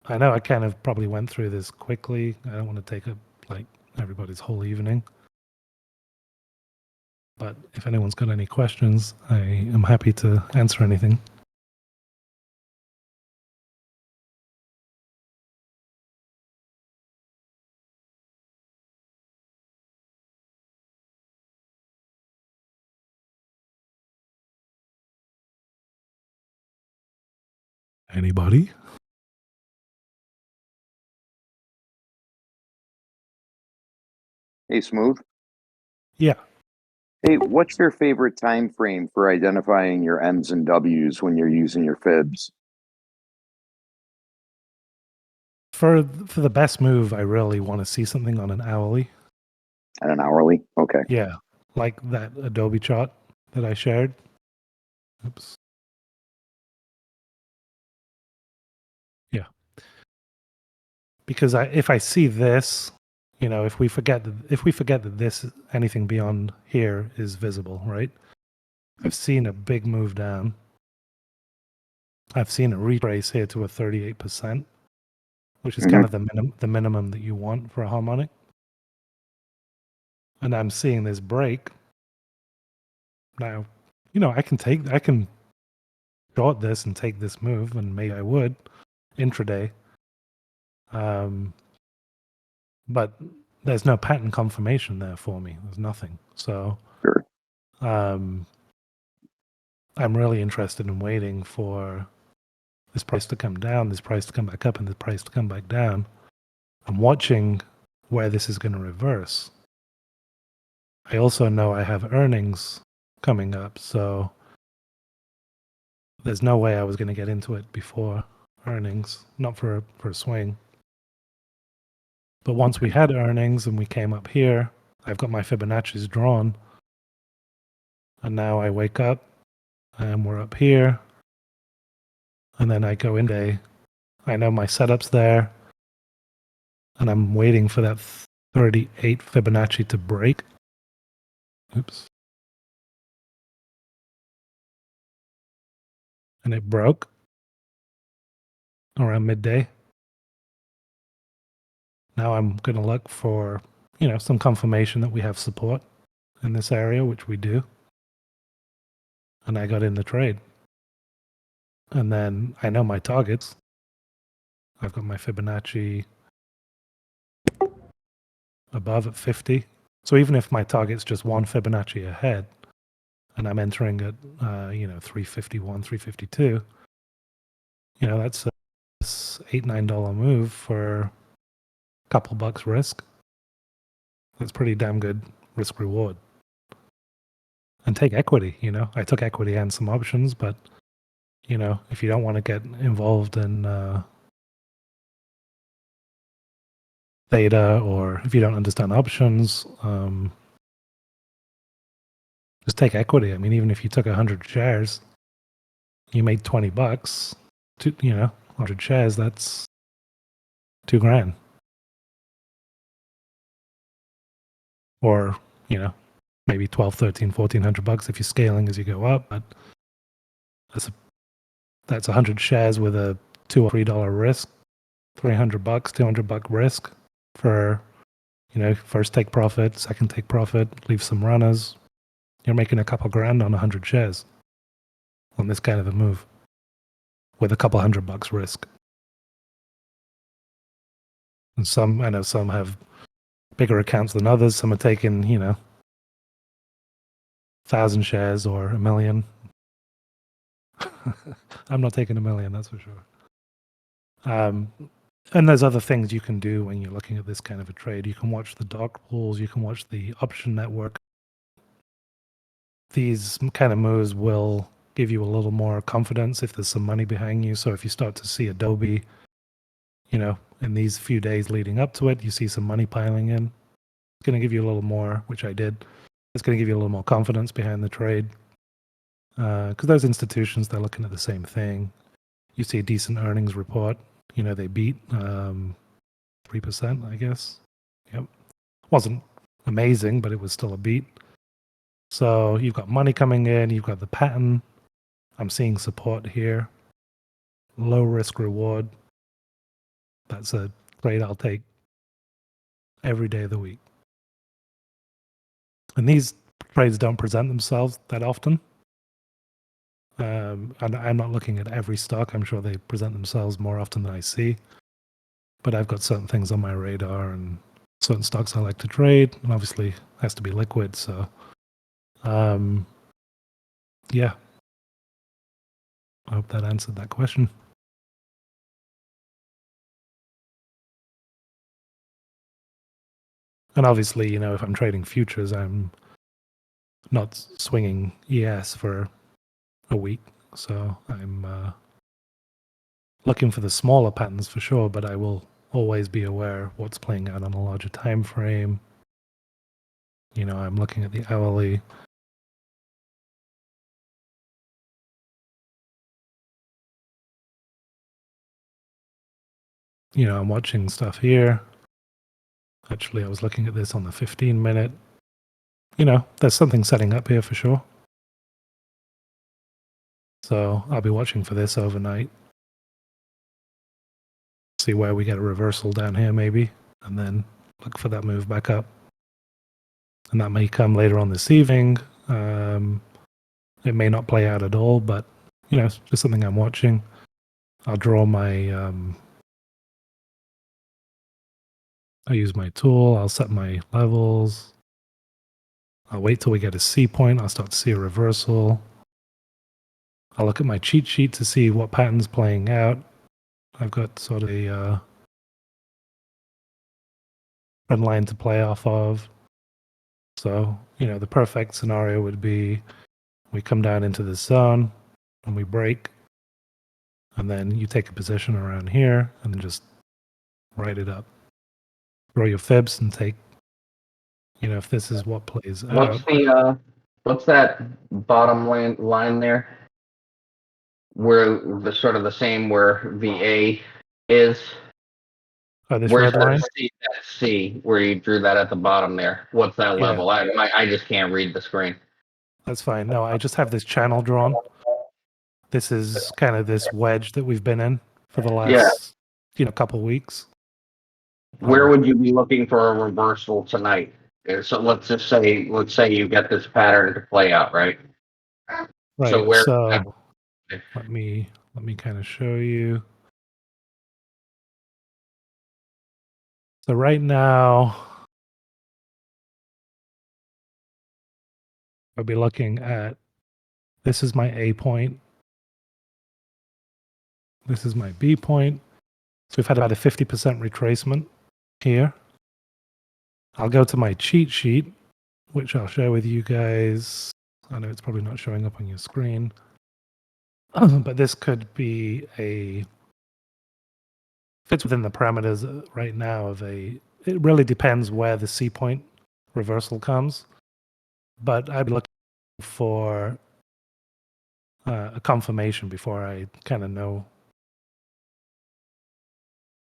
[SPEAKER 2] I know I kind of probably went through this quickly. I don't want to take up everybody's whole evening. But if anyone's got any questions, I am happy to answer anything. Anybody?
[SPEAKER 5] Hey, Smooth.
[SPEAKER 2] Yeah.
[SPEAKER 5] Hey, what's your favorite time frame for identifying your M's and W's when you're using your fibs?
[SPEAKER 2] For the best move, I really want to see something on an hourly.
[SPEAKER 5] At an hourly? Okay.
[SPEAKER 2] Yeah, like that Adobe chart that I shared. Oops. Yeah. Because if I see this, if we forget that this anything beyond here is visible, right? I've seen a big move down. I've seen a retrace here to a 38%, which is kind of the minimum that you want for a harmonic. And I'm seeing this break. Now, I can short this and take this move, and maybe I would intraday. But there's no pattern confirmation there for me. There's nothing. So
[SPEAKER 5] Sure.
[SPEAKER 2] I'm really interested in waiting for this price to come down, this price to come back up, and this price to come back down. I'm watching where this is going to reverse. I also know I have earnings coming up, so there's no way I was going to get into it before earnings, not for a swing. But once we had earnings and we came up here, I've got my Fibonacci's drawn. And now I wake up and we're up here. And then I go in day. I know my setup's there. And I'm waiting for that 38 Fibonacci to break. Oops. And it broke around midday. Now I'm going to look for, some confirmation that we have support in this area, which we do. And I got in the trade. And then I know my targets. I've got my Fibonacci above at 50. So even if my target's just one Fibonacci ahead, and I'm entering at, 351, 352, that's a $8-9 move for a couple bucks risk. That's pretty damn good risk reward. And take equity, I took equity and some options, but, if you don't want to get involved in theta, or if you don't understand options, just take equity. I mean, even if you took 100 shares, you made $20. 100 shares, that's $2,000. Or, maybe 12, 13, 1400 bucks if you're scaling as you go up. But that's 100 shares with a $2 or $3 risk, $300, $200 risk for, first take profit, second take profit, leave some runners. You're making a couple grand on 100 shares on this kind of a move with a couple $100 risk. And I know some have bigger accounts than others. Some are taking, 1,000 shares or 1 million. I'm not taking 1 million, that's for sure. And there's other things you can do when you're looking at this kind of a trade. You can watch the dark pools, you can watch the option network. These kind of moves will give you a little more confidence if there's some money behind you. So if you start to see Adobe, in these few days leading up to it, you see some money piling in. It's going to give you a little more, which I did. It's going to give you a little more confidence behind the trade. Because those institutions, they're looking at the same thing. You see a decent earnings report. They beat 3%, I guess. Yep. Wasn't amazing, but it was still a beat. So you've got money coming in. You've got the pattern. I'm seeing support here. Low risk reward. That's a trade I'll take every day of the week. And these trades don't present themselves that often. And I'm not looking at every stock. I'm sure they present themselves more often than I see. But I've got certain things on my radar and certain stocks I like to trade. And obviously, it has to be liquid. So, yeah. I hope that answered that question. And obviously, if I'm trading futures, I'm not swinging ES for a week. So I'm looking for the smaller patterns for sure, but I will always be aware of what's playing out on a larger time frame. I'm looking at the hourly. I'm watching stuff here. Actually, I was looking at this on the 15-minute. There's something setting up here for sure. So I'll be watching for this overnight. See where we get a reversal down here maybe, and then look for that move back up. And that may come later on this evening. It may not play out at all, but, it's just something I'm watching. I'll draw my... I'll use my tool. I'll set my levels. I'll wait till we get a C point. I'll start to see a reversal. I'll look at my cheat sheet to see what pattern's playing out. I've got sort of a trend line to play off of. So, the perfect scenario would be we come down into the zone and we break. And then you take a position around here and then just write it up. draw your fibs and take, if this is what plays
[SPEAKER 3] What's
[SPEAKER 2] out.
[SPEAKER 3] what's that bottom line there? Where the sort of the same where VA is?
[SPEAKER 2] Oh, this
[SPEAKER 3] Where's
[SPEAKER 2] red line?
[SPEAKER 3] that C, where you drew that at the bottom there? What's that
[SPEAKER 2] Yeah.
[SPEAKER 3] level? I just can't read the screen.
[SPEAKER 2] That's fine. No, I just have this channel drawn. This is kind of this wedge that we've been in for the last, couple weeks.
[SPEAKER 3] Where would you be looking for a reversal tonight? So let's say you get this pattern to play out, right?
[SPEAKER 2] Right.
[SPEAKER 3] So where?
[SPEAKER 2] Let me kind of show you. So right now, I'll be looking at, this is my A point. This is my B point. So we've had about a 50% retracement here. I'll go to my cheat sheet, which I'll share with you guys. I know it's probably not showing up on your screen. But this could be fits within the parameters right now of it really depends where the C point reversal comes. But I'd be looking for a confirmation before I kind of know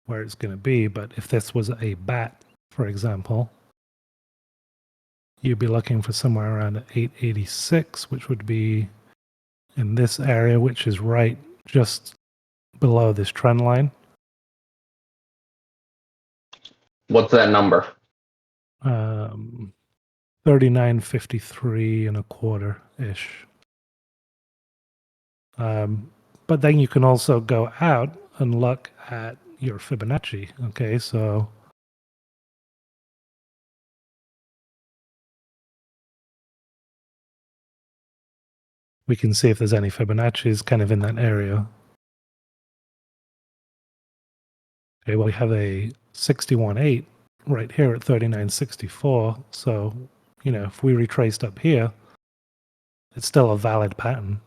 [SPEAKER 2] where it's going to be. But if this was a bat, for example, you'd be looking for somewhere around 886, which would be in this area, which is right just below this trend line.
[SPEAKER 3] What's that number?
[SPEAKER 2] 39.53 and a quarter ish. But then you can also go out and look at your Fibonacci. Okay, so we can see if there's any Fibonacci's kind of in that area. Okay, well, we have a 61.8 right here at 39.64. So, if we retraced up here, it's still a valid pattern.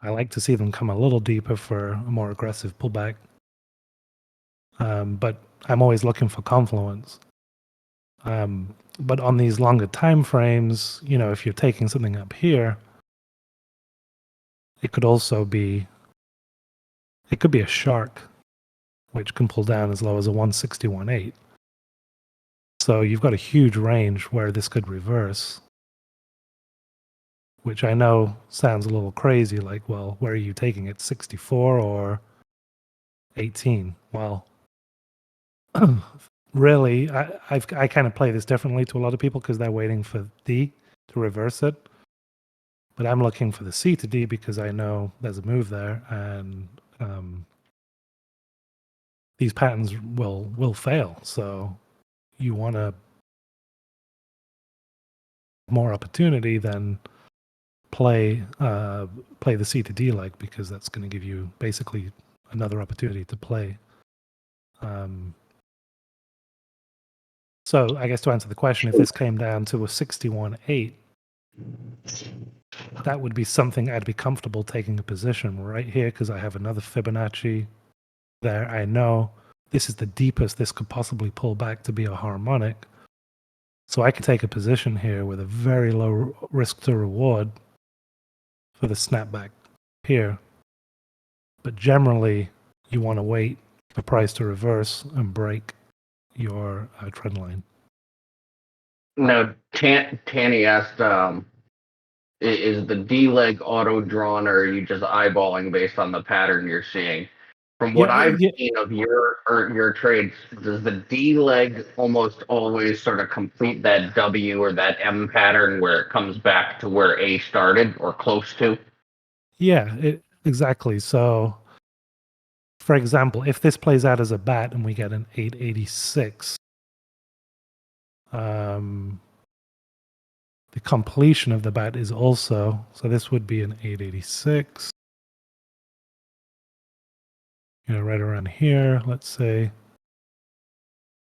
[SPEAKER 2] I like to see them come a little deeper for a more aggressive pullback. But I'm always looking for confluence. But on these longer time frames, if you're taking something up here, it could be a shark, which can pull down as low as a 161.8. So you've got a huge range where this could reverse, which I know sounds a little crazy, like, well, where are you taking it, 64 or 18? Well, really, I kind of play this differently to a lot of people because they're waiting for D to reverse it. But I'm looking for the C to D because I know there's a move there, and these patterns will fail. So you want to more opportunity than play the C to D leg, because that's going to give you basically another opportunity to play. So I guess to answer the question, if this came down to a 61.8, that would be something I'd be comfortable taking a position right here, because I have another Fibonacci there. I know this is the deepest this could possibly pull back to be a harmonic. So I could take a position here with a very low risk to reward for the snapback here. But generally, you want to wait for price to reverse and break your trend line.
[SPEAKER 3] No, Tanny asked, is the D leg auto drawn, or are you just eyeballing based on the pattern you're seeing? From what I've seen of your trades, does the D leg almost always sort of complete that W or that M pattern where it comes back to where A started or close to?
[SPEAKER 2] Yeah, exactly. So, for example, if this plays out as a bat and we get an 886, the completion of the bat is also, so this would be an 886. Right around here, let's say.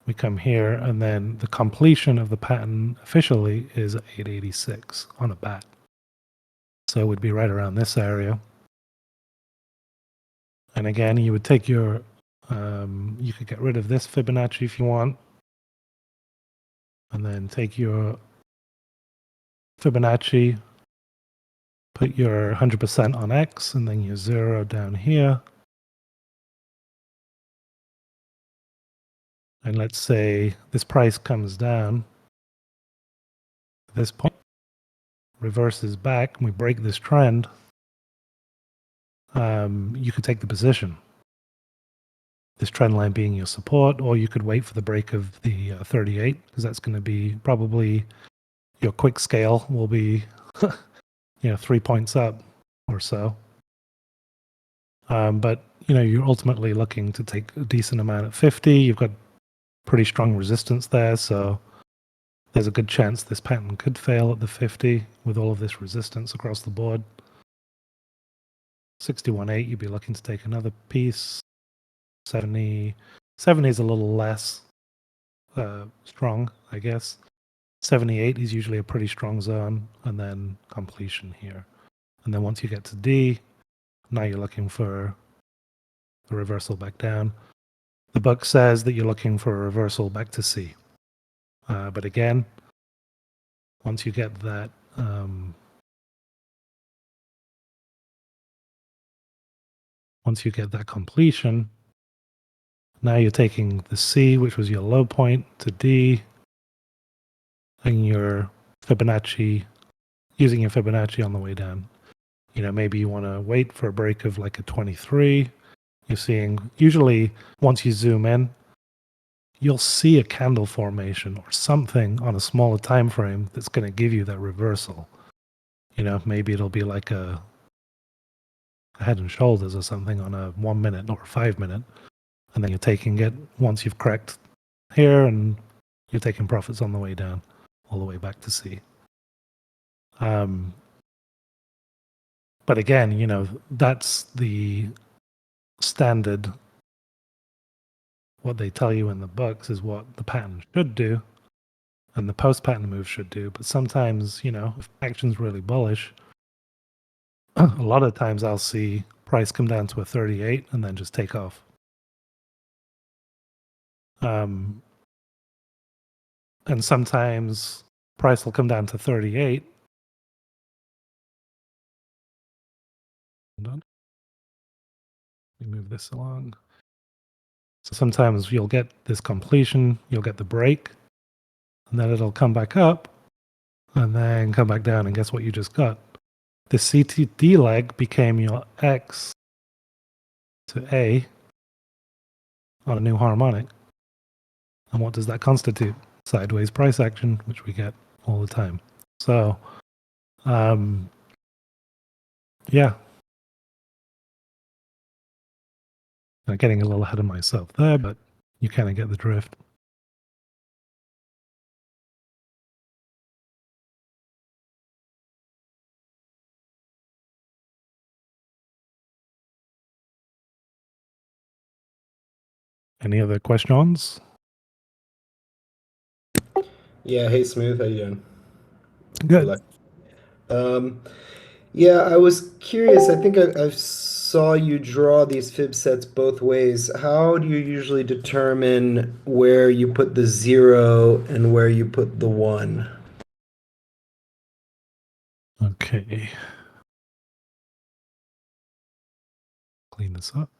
[SPEAKER 2] We come here, and then the completion of the pattern officially is 886 on a bat. So it would be right around this area. And again, you would take your You could get rid of this Fibonacci if you want, and then take your Fibonacci, put your 100% on X, and then your 0 down here. And let's say this price comes down at this point, reverses back, and we break this trend. You could take the position, this trend line being your support, or you could wait for the break of the 38, because that's going to be probably your quick scale will be 3 points up or so. But you're ultimately looking to take a decent amount at 50. You've got pretty strong resistance there, so there's a good chance this pattern could fail at the 50 with all of this resistance across the board. 61.8, you'd be looking to take another piece. 70 is a little less strong, I guess. 78 is usually a pretty strong zone, and then completion here. And then once you get to D, now you're looking for a reversal back down. The book says that you're looking for a reversal back to C. But again, once you get that completion, now you're taking the C, which was your low point, to D, and your Fibonacci, using your Fibonacci on the way down. Maybe you want to wait for a break of like a 23. You're seeing, usually once you zoom in, you'll see a candle formation or something on a smaller time frame that's going to give you that reversal. Maybe it'll be like a Head and Shoulders or something on a 1 minute or 5 minute, and then you're taking it once you've cracked here, and you're taking profits on the way down, all the way back to C. But again, that's the standard. What they tell you in the books is what the pattern should do, and the post-pattern move should do. But sometimes, if action's really bullish, a lot of times I'll see price come down to a 38 and then just take off. And sometimes price will come down to 38. Hold on. Let me move this along. So sometimes you'll get this completion, you'll get the break, and then it'll come back up and then come back down, and guess what you just got? The CTD leg became your X to A on a new harmonic. And what does that constitute? Sideways price action, which we get all the time. So, yeah. I'm getting a little ahead of myself there, but you kind of get the drift. Any other questions?
[SPEAKER 6] Yeah, hey Smooth, how you doing?
[SPEAKER 2] Good.
[SPEAKER 6] Yeah, I was curious. I think I saw you draw these fib sets both ways. How do you usually determine where you put the 0 and where you put the 1?
[SPEAKER 2] Okay. Clean this up.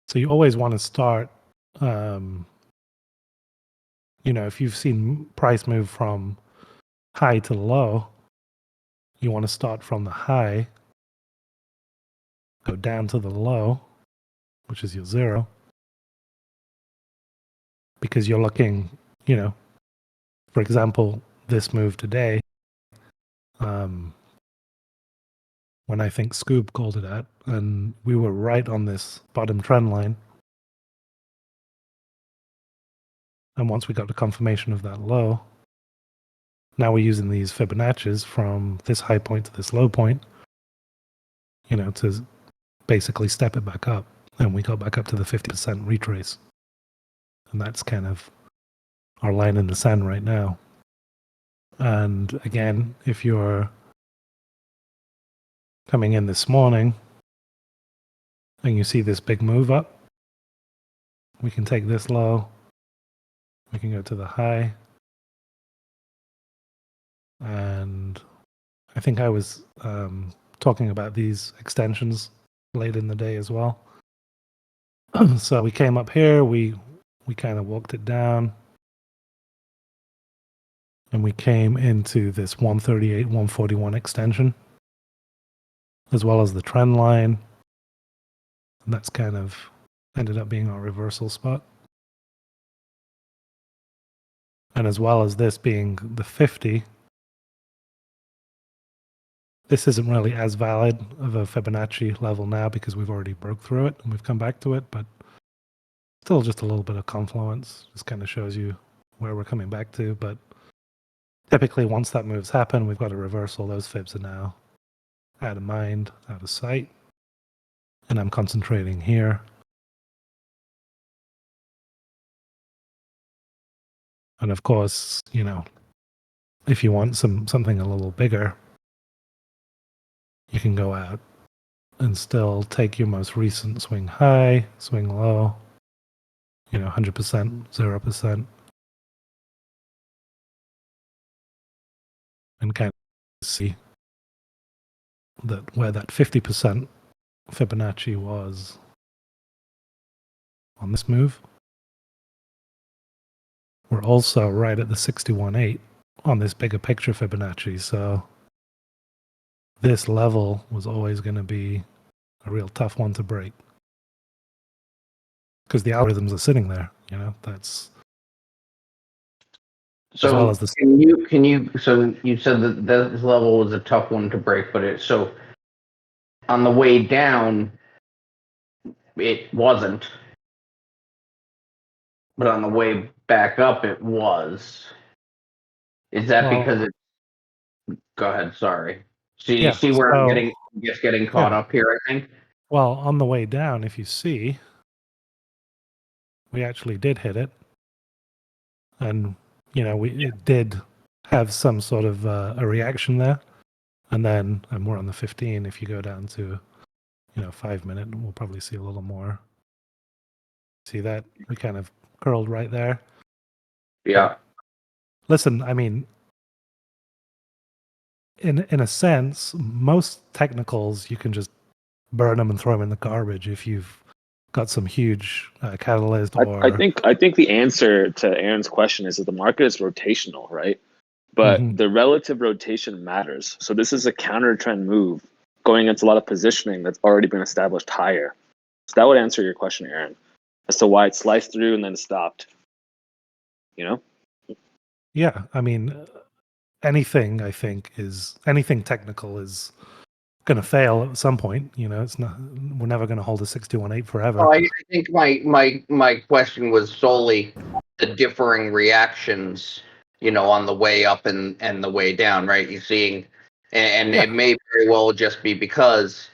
[SPEAKER 2] So you always want to start, if you've seen price move from high to low, you want to start from the high, go down to the low, which is your 0, because you're looking, for example, this move today, when I think SKEWB called it at, and we were right on this bottom trend line. And once we got the confirmation of that low, now we're using these Fibonacci's from this high point to this low point, to basically step it back up. And we got back up to the 50% retrace. And that's kind of our line in the sand right now. And again, if you're coming in this morning and you see this big move up, we can take this low, we can go to the high, and I think I was talking about these extensions late in the day as well. So we came up here, we kind of walked it down, and we came into this 138, 141 extension, as well as the trend line. And that's kind of ended up being our reversal spot. And as well as this being the 50, this isn't really as valid of a Fibonacci level now because we've already broke through it and we've come back to it, but still just a little bit of confluence. Just kind of shows you where we're coming back to. But typically once that move's happened, we've got a reversal. Those fibs are now out of mind, out of sight. And I'm concentrating here. And of course, you know, if you want something a little bigger, you can go out and still take your most recent swing high, swing low, you know, 100%, 0%. And kind of see that where that 50% Fibonacci was on this move. We're also right at the 61.8 on this bigger picture Fibonacci. So this level was always going to be a real tough one to break because the algorithms are sitting there. You know, that's
[SPEAKER 3] So
[SPEAKER 2] as well as the.
[SPEAKER 3] can you so you said that this level was a tough one to break, but so on the way down it wasn't, but on the way back up it was. Is that because it? Go ahead. Sorry. So you see where I'm getting caught up here, I think.
[SPEAKER 2] Well, on the way down, if you see, we actually did hit it, and you know it did have some sort of a reaction there, and we're on the 15. If you go down to 5 minute, we'll probably see a little more. See that we kind of curled right there.
[SPEAKER 3] Yeah.
[SPEAKER 2] Listen, I mean, in a sense, most technicals you can just burn them and throw them in the garbage if you've got some huge catalyst. Or
[SPEAKER 4] I think the answer to Aaron's question is that the market is rotational, right? But the relative rotation matters. So this is a counter trend move going into a lot of positioning that's already been established higher. So that would answer your question, Aaron, as to why it sliced through and then stopped. You know?
[SPEAKER 2] Yeah, I mean, anything technical is going to fail at some point. You know, we're never going to hold a 61.8 forever.
[SPEAKER 3] Well, I think my question was solely the differing reactions, on the way up and the way down, right? You're seeing, and it may very well just be because,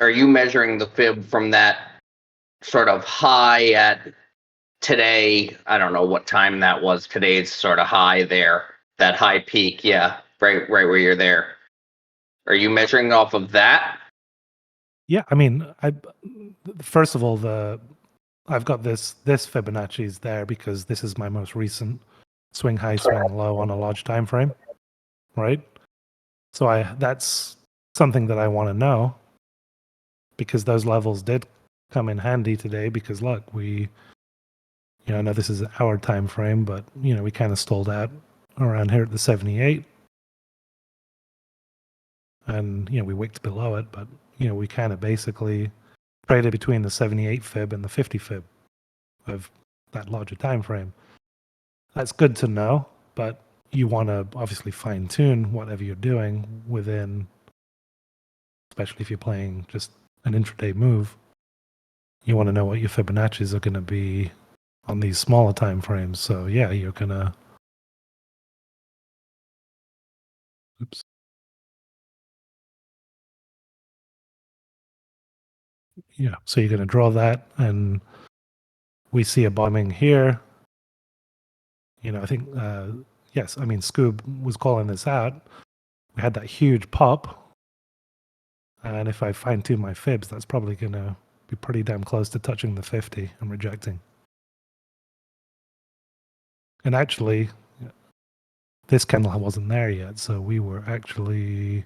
[SPEAKER 3] are you measuring the fib from that sort of high at today? I don't know what time that was. Today's sort of high there, that high peak. Yeah, right where you're there. Are you measuring off of that?
[SPEAKER 2] Yeah, I mean, first of all, I've got this Fibonacci is there because this is my most recent swing high, swing low on a large time frame, right? So that's something that I want to know because those levels did come in handy today. Because look, I know this is our time frame, but we kind of stalled out around here at the 78, and we wicked below it, but we kind of basically traded between the 78 fib and the 50 fib of that larger time frame. That's good to know, but you want to obviously fine tune whatever you're doing within, especially if you're playing just an intraday move. You want to know what your Fibonacci's are going to be on these smaller time frames. So yeah, you're gonna. Oops. Yeah, so you're going to draw that, and we see a bottoming here. I think, yes, I mean, SKEWB was calling this out. We had that huge pop, and if I fine tune my fibs, that's probably going to be pretty damn close to touching the 50 and rejecting. And actually, this candle wasn't there yet, so we were actually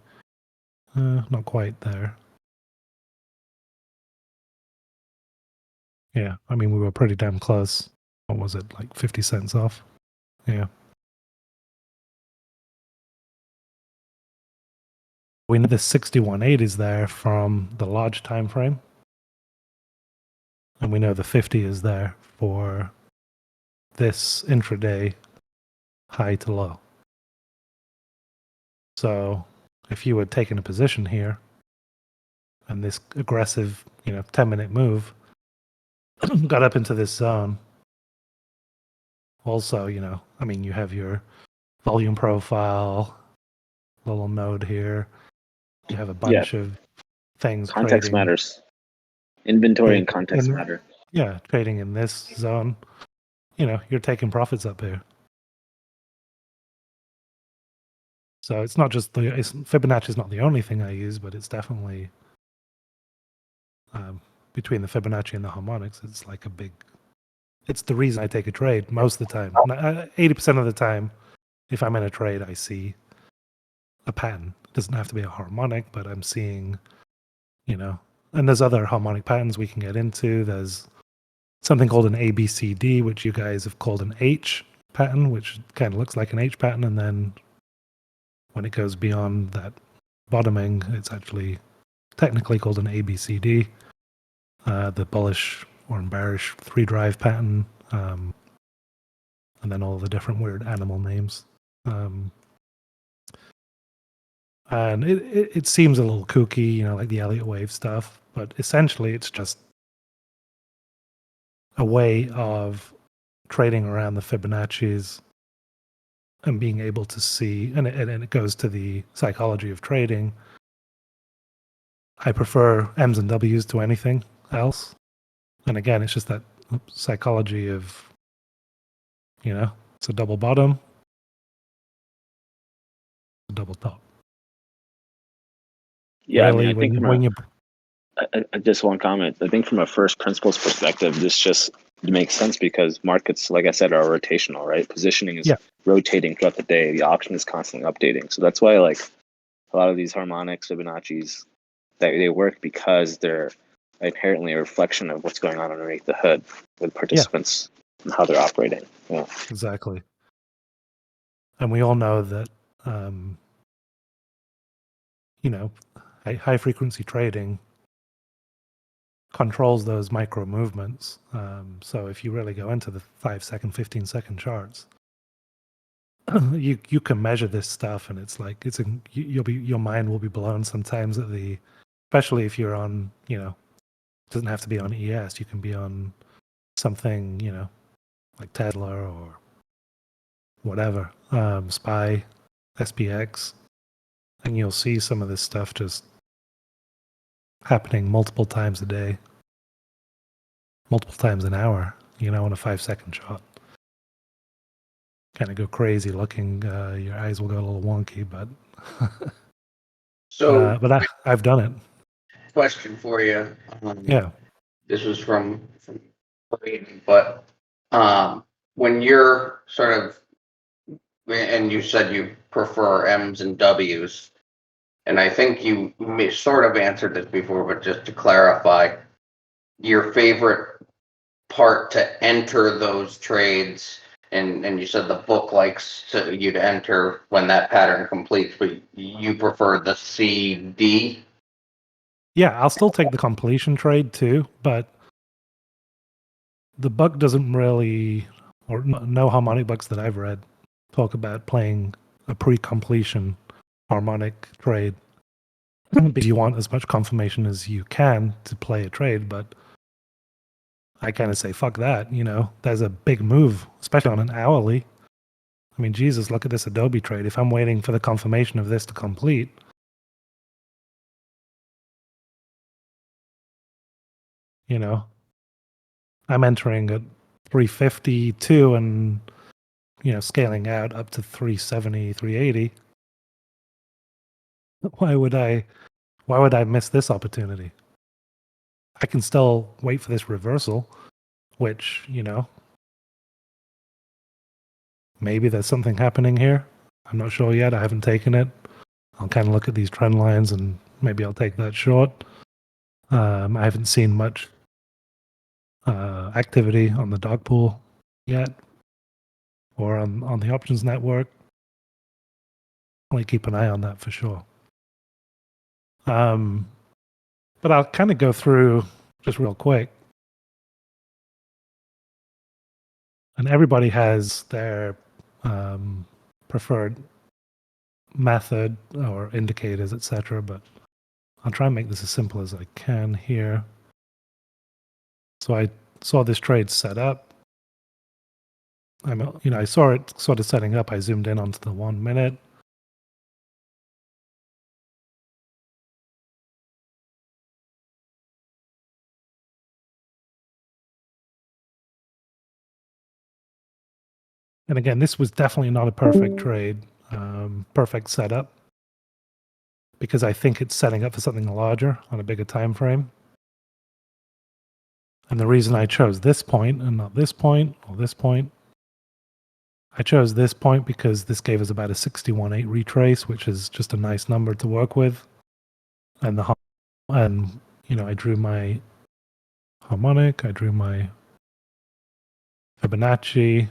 [SPEAKER 2] not quite there. Yeah, I mean, we were pretty damn close. What was it, like 50 cents off? Yeah. We know the 61.8 is there from the large time frame. And we know the 50 is there for this intraday high to low. So if you had taken a position here and this aggressive, 10-minute move got up into this zone, also, I mean, you have your volume profile, little node here. You have a bunch of things.
[SPEAKER 4] Context
[SPEAKER 2] trading,
[SPEAKER 4] matters. Inventory and context matter.
[SPEAKER 2] Yeah, trading in this zone. You're taking profits up here. So it's not just Fibonacci is not the only thing I use, but it's definitely between the Fibonacci and the harmonics. It's like it's the reason I take a trade most of the time. 80% of the time, if I'm in a trade, I see a pattern. It doesn't have to be a harmonic, but I'm seeing, and there's other harmonic patterns we can get into. There's something called an ABCD, which you guys have called an H pattern, which kind of looks like an H pattern, and then when it goes beyond that bottoming, it's actually technically called an ABCD, the bullish or bearish 3-drive pattern, and then all the different weird animal names. And it seems a little kooky, like the Elliott wave stuff, but essentially it's just a way of trading around the Fibonacci's and being able to see, and it goes to the psychology of trading. I prefer M's and W's to anything else. And again, it's just that psychology of, it's a double bottom, a double top.
[SPEAKER 4] Yeah,
[SPEAKER 2] really,
[SPEAKER 4] I think
[SPEAKER 2] when you
[SPEAKER 4] I just one comment. I think from a first principles perspective, this just makes sense because markets, like I said, are rotational, right? Positioning is rotating throughout the day. The option is constantly updating. So that's why like a lot of these harmonics, Fibonacci's, they work because they're inherently a reflection of what's going on underneath the hood with participants and how they're operating. Yeah,
[SPEAKER 2] exactly. And we all know that, high frequency trading controls those micro movements. So if you really go into the 5-second, 15-second charts, you can measure this stuff, and it's like your mind will be blown sometimes at especially if you're on, it doesn't have to be on ES. You can be on something, like Tesla or whatever, SPY, SPX, and you'll see some of this stuff just happening multiple times a day, multiple times an hour, on a 5-second shot. Kind of go crazy looking. Your eyes will go a little wonky, but but I've done it.
[SPEAKER 3] Question for you.
[SPEAKER 2] Yeah.
[SPEAKER 3] This was from but when you're sort of, and you said you prefer M's and W's, and I think you may sort of answered this before, but just to clarify, your favorite part to enter those trades, and you said the book likes you to enter when that pattern completes, but you prefer the CD?
[SPEAKER 2] Yeah, I'll still take the completion trade too, but the book doesn't really, or no harmonic books that I've read, talk about playing a pre-completion harmonic trade. Because you want as much confirmation as you can to play a trade, but I kind of say, fuck that, there's a big move, especially on an hourly. I mean, Jesus, look at this Adobe trade. If I'm waiting for the confirmation of this to complete, I'm entering at 352 and, scaling out up to 370, 380. Why would I miss this opportunity? I can still wait for this reversal, which, you know, maybe there's something happening here. I'm not sure yet. I haven't taken it. I'll kind of look at these trend lines and maybe I'll take that short. I haven't seen much activity on the dog pool yet or on the options network. I'll keep an eye on that for sure. But I'll kind of go through just real quick. And everybody has their preferred method or indicators, etc. But I'll try and make this as simple as I can here. So I saw this trade set up. I saw it sort of setting up. I zoomed in onto the 1 minute. And again, this was definitely not a perfect trade, perfect setup, because I think it's setting up for something larger on a bigger time frame. And the reason I chose this point and not this point or this point, I chose this point because this gave us about a 61.8 retrace, which is just a nice number to work with. And I drew my harmonic, I drew my Fibonacci.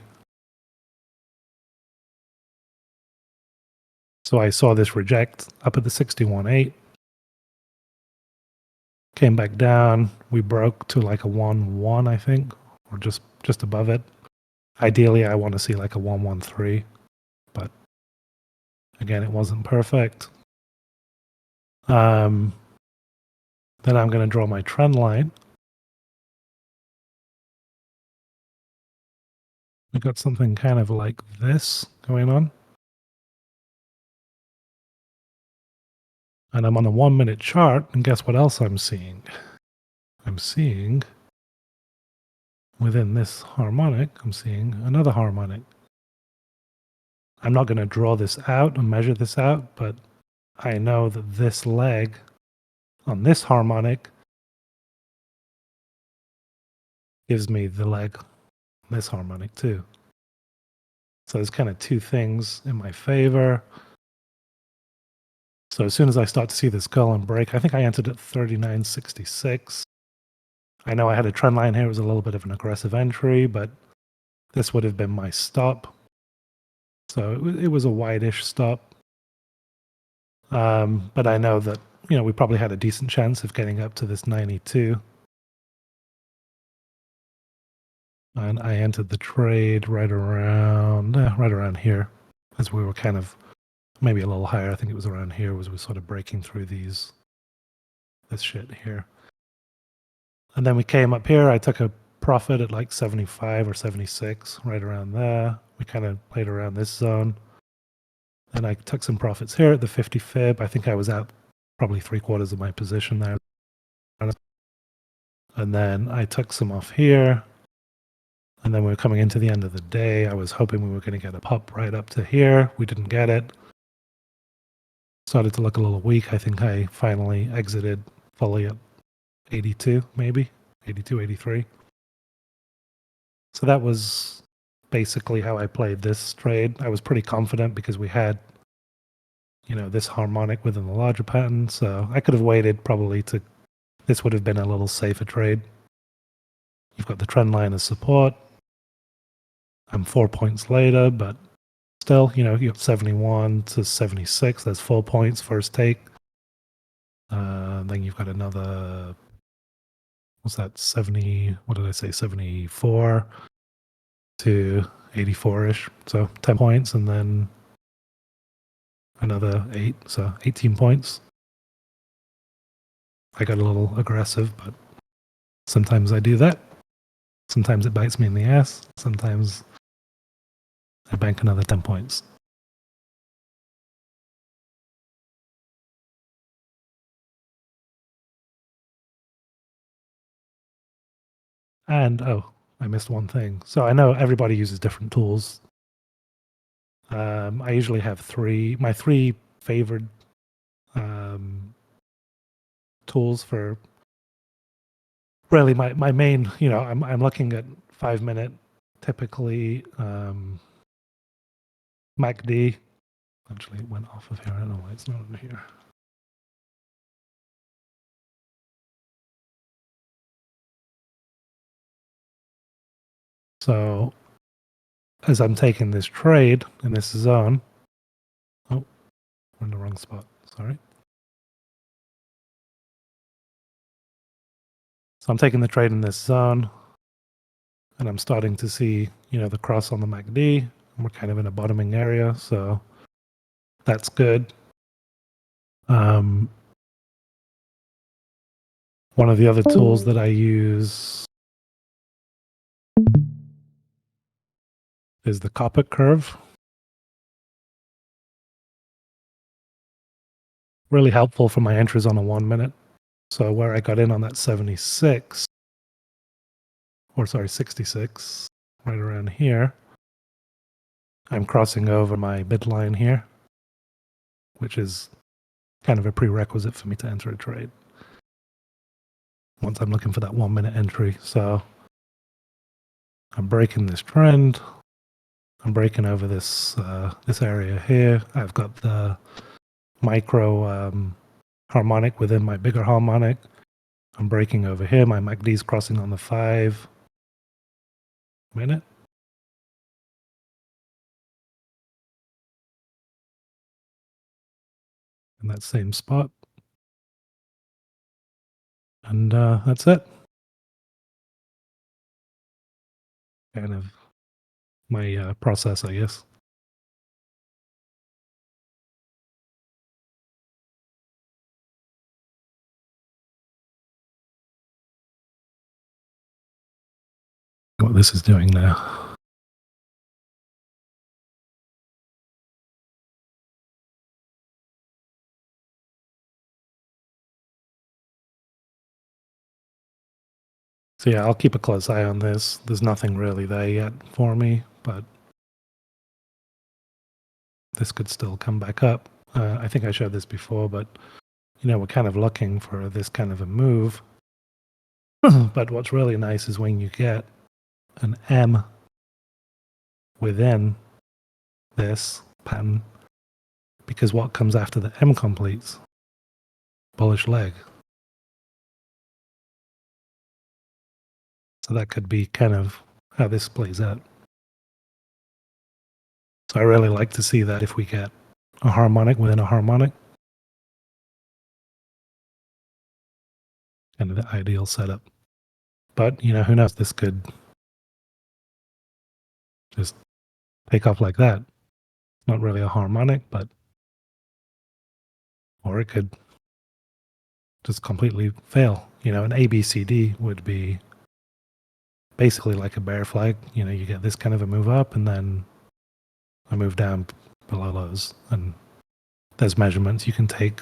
[SPEAKER 2] So I saw this reject up at the 61.8. Came back down. We broke to like a 1-1, I think, or just above it. Ideally, I want to see like a 1-1-3, but again, it wasn't perfect. Then I'm going to draw my trend line. We got something kind of like this going on. And I'm on a 1 minute chart, and guess what else I'm seeing? I'm seeing within this harmonic, I'm seeing another harmonic. I'm not going to draw this out and measure this out, but I know that this leg on this harmonic gives me the leg on this harmonic too. So there's kind of two things in my favor. So as soon as I start to see this curl and break, I think I entered at 39.66. I know I had a trend line here. It was a little bit of an aggressive entry, but this would have been my stop. So it was a wide-ish stop. But I know that, we probably had a decent chance of getting up to this 92. And I entered the trade right around here, as we were kind of maybe a little higher. I think it was around here as we were sort of breaking through this shit here. And then we came up here. I took a profit at like 75 or 76, right around there. We kind of played around this zone. And I took some profits here at the 50 fib. I think I was out probably 3/4 of my position there. And then I took some off here. And then we were coming into the end of the day. I was hoping we were going to get a pop right up to here. We didn't get it. Started to look a little weak. I think I finally exited fully at 82, maybe 82, 83. So that was basically how I played this trade. I was pretty confident because we had, this harmonic within the larger pattern. So I could have waited probably this would have been a little safer trade. You've got the trend line as support. I'm 4 points later, but still, you got 71 to 76. That's 4 points first take. Then you've got another, what's that, 70, what did I say, 74 to 84-ish. So 10 points, and then another 8, so 18 points. I got a little aggressive, but sometimes I do that. Sometimes it bites me in the ass. Sometimes I bank another 10 points. And, I missed one thing. So I know everybody uses different tools. I usually have my three favored tools for really my main, I'm looking at 5 minute typically MACD. Actually, it went off of here. I don't know why it's not in here. So as I'm taking this trade in this zone, oh, we're in the wrong spot. Sorry. So I'm taking the trade in this zone, and I'm starting to see, the cross on the MACD. And we're kind of in a bottoming area, so that's good. One of the other tools that I use is the copper curve. Really helpful for my entries on a 1 minute. So where I got in on that 66, or sorry, 66, right around here, I'm crossing over my bid line here, which is kind of a prerequisite for me to enter a trade once I'm looking for that 1 minute entry. So I'm breaking this trend. I'm breaking over this this area here. I've got the micro harmonic within my bigger harmonic. I'm breaking over here. My MACD is crossing on the 5 minute. In that same spot. And that's it. Kind of my process, I guess. What this is doing now. So yeah, I'll keep a close eye on this. There's nothing really there yet for me, but this could still come back up. I think I showed this before, but we're kind of looking for this kind of a move. But what's really nice is when you get an M within this pattern, because what comes after the M completes? Bullish leg. So that could be kind of how this plays out. So I really like to see that if we get a harmonic within a harmonic. Kind of the ideal setup. But, who knows? This could just take off like that. Not really a harmonic, but... Or it could just completely fail. An ABCD would be basically like a bear flag. You get this kind of a move up and then a move down below those. And there's measurements you can take.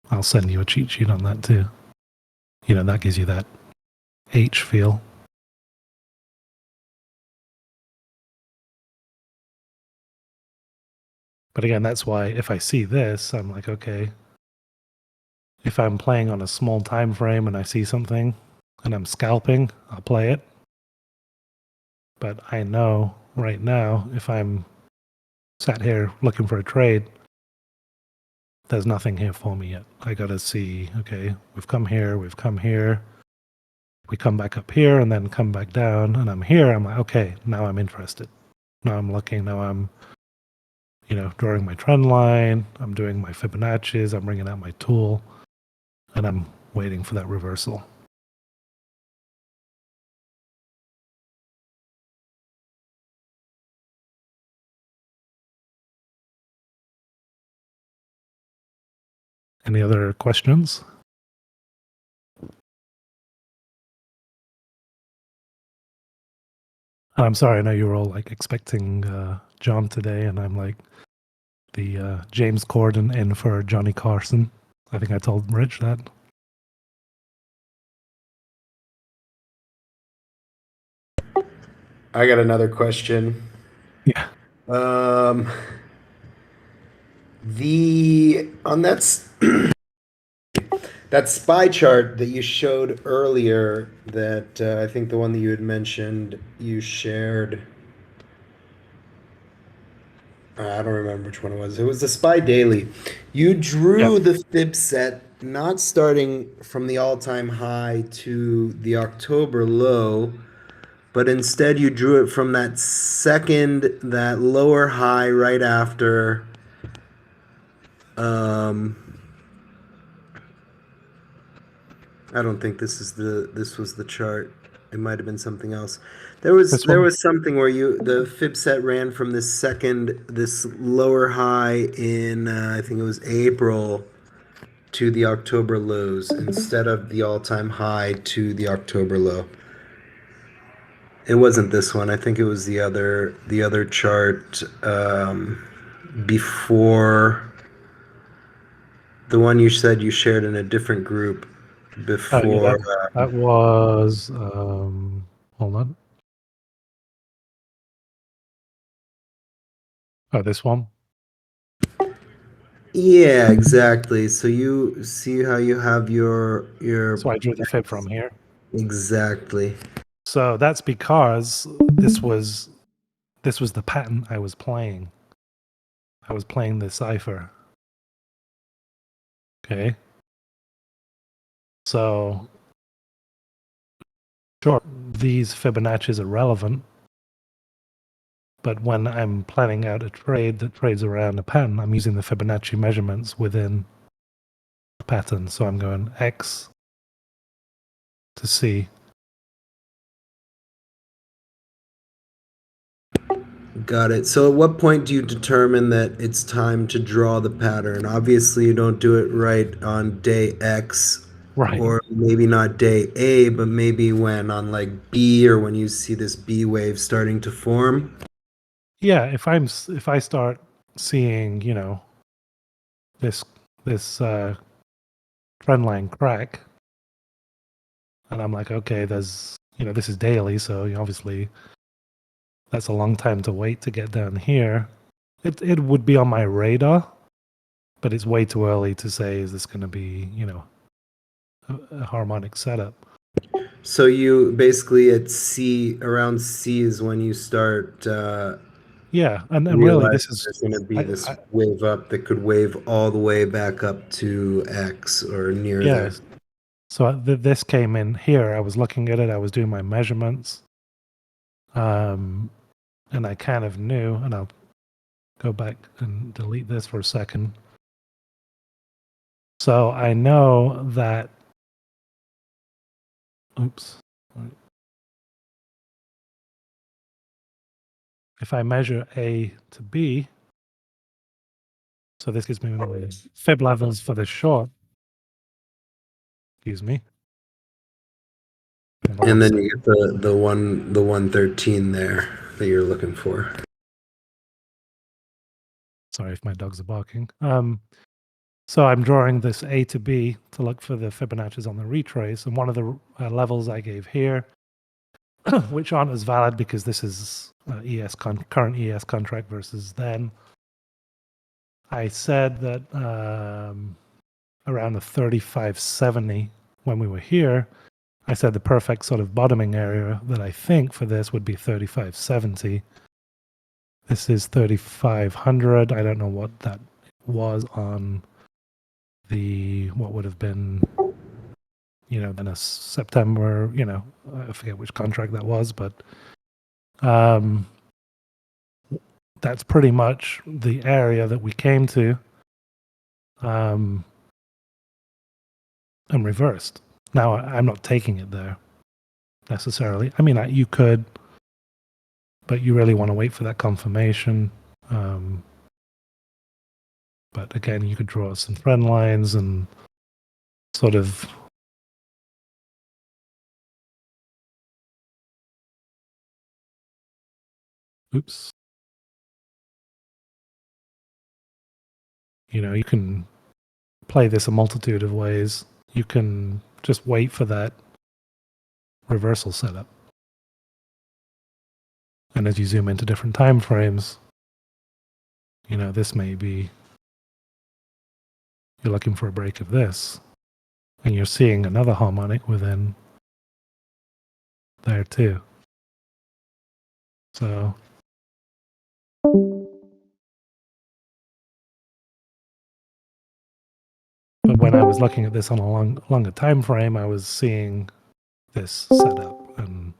[SPEAKER 2] I'll send you a cheat sheet on that too. That gives you that H feel. But again, that's why if I see this, I'm like, okay, if I'm playing on a small time frame and I see something and I'm scalping, I'll play it. But I know right now, if I'm sat here looking for a trade, there's nothing here for me yet. I got to see, okay, we've come here, we come back up here and then come back down, and I'm here, I'm like, okay, now I'm interested. Now I'm looking, now I'm, drawing my trend line, I'm doing my Fibonacci's, I'm bringing out my tool, and I'm waiting for that reversal. Any other questions? I'm sorry, I know you were all like expecting John today, and I'm like the James Corden in for Johnny Carson. I think I told Rich that.
[SPEAKER 6] I got another question.
[SPEAKER 2] Yeah.
[SPEAKER 6] On that That SPY chart that you showed earlier, that I think the one that you had mentioned, you shared. I don't remember which one it was. It was the SPY Daily. You drew the fib set not starting from the all-time high to the October low, but instead you drew it from that lower high right after. I don't think this was the chart. It might have been something else. There was something where the fib set ran from this lower high in I think it was April to the October lows instead of the all-time high to the October low. It wasn't this one. I think it was the other chart before the one you said you shared in a different group before.
[SPEAKER 2] That was hold on. Oh, this one.
[SPEAKER 6] Yeah, exactly. So you see how you have your.
[SPEAKER 2] So I drew the fib from here.
[SPEAKER 6] Exactly.
[SPEAKER 2] So that's because this was the pattern I was playing. I was playing the cipher. Okay. So sure, these Fibonacci's are relevant, but when I'm planning out a trade that trades around a pattern, I'm using the Fibonacci measurements within the pattern. So I'm going X to C.
[SPEAKER 6] Got it. So at what point do you determine that it's time to draw the pattern? Obviously, you don't do it right on day X,
[SPEAKER 2] Right.
[SPEAKER 6] or maybe not day A, but maybe when on like B, or when you see this B wave starting to form.
[SPEAKER 2] Yeah, if I start seeing, this trend line crack, and I'm like, okay, this is daily, so obviously that's a long time to wait to get down here. It would be on my radar, but it's way too early to say, is this going to be, a harmonic setup?
[SPEAKER 6] So you basically around C is when you start.
[SPEAKER 2] Yeah, and really this is
[SPEAKER 6] there's going to be this wave up that could wave all the way back up to X or near there.
[SPEAKER 2] So this came in here. I was looking at it. I was doing my measurements, and I kind of knew. And I'll go back and delete this for a second. So I know that. Oops. If I measure A to B, so this gives me my fib levels for the short. Excuse me.
[SPEAKER 6] And then you get the 113 there that you're looking for.
[SPEAKER 2] Sorry if my dogs are barking. So I'm drawing this A to B to look for the Fibonacci's on the retrace, and one of the levels I gave here, which aren't as valid because this is current ES contract versus then. I said that around the 3570 when we were here, I said the perfect sort of bottoming area that I think for this would be 3570. This is 3500. I don't know what that was on what would have been, in a September, I forget which contract that was, but that's pretty much the area that we came to and reversed. Now, I'm not taking it there necessarily. I mean, you could, but you really want to wait for that confirmation. But again, you could draw some trend lines and sort of oops. You can play this a multitude of ways. You can just wait for that reversal setup. And as you zoom into different time frames, this may be, you're looking for a break of this. And you're seeing another harmonic within there too. So but when I was looking at this on a longer time frame, I was seeing this setup, and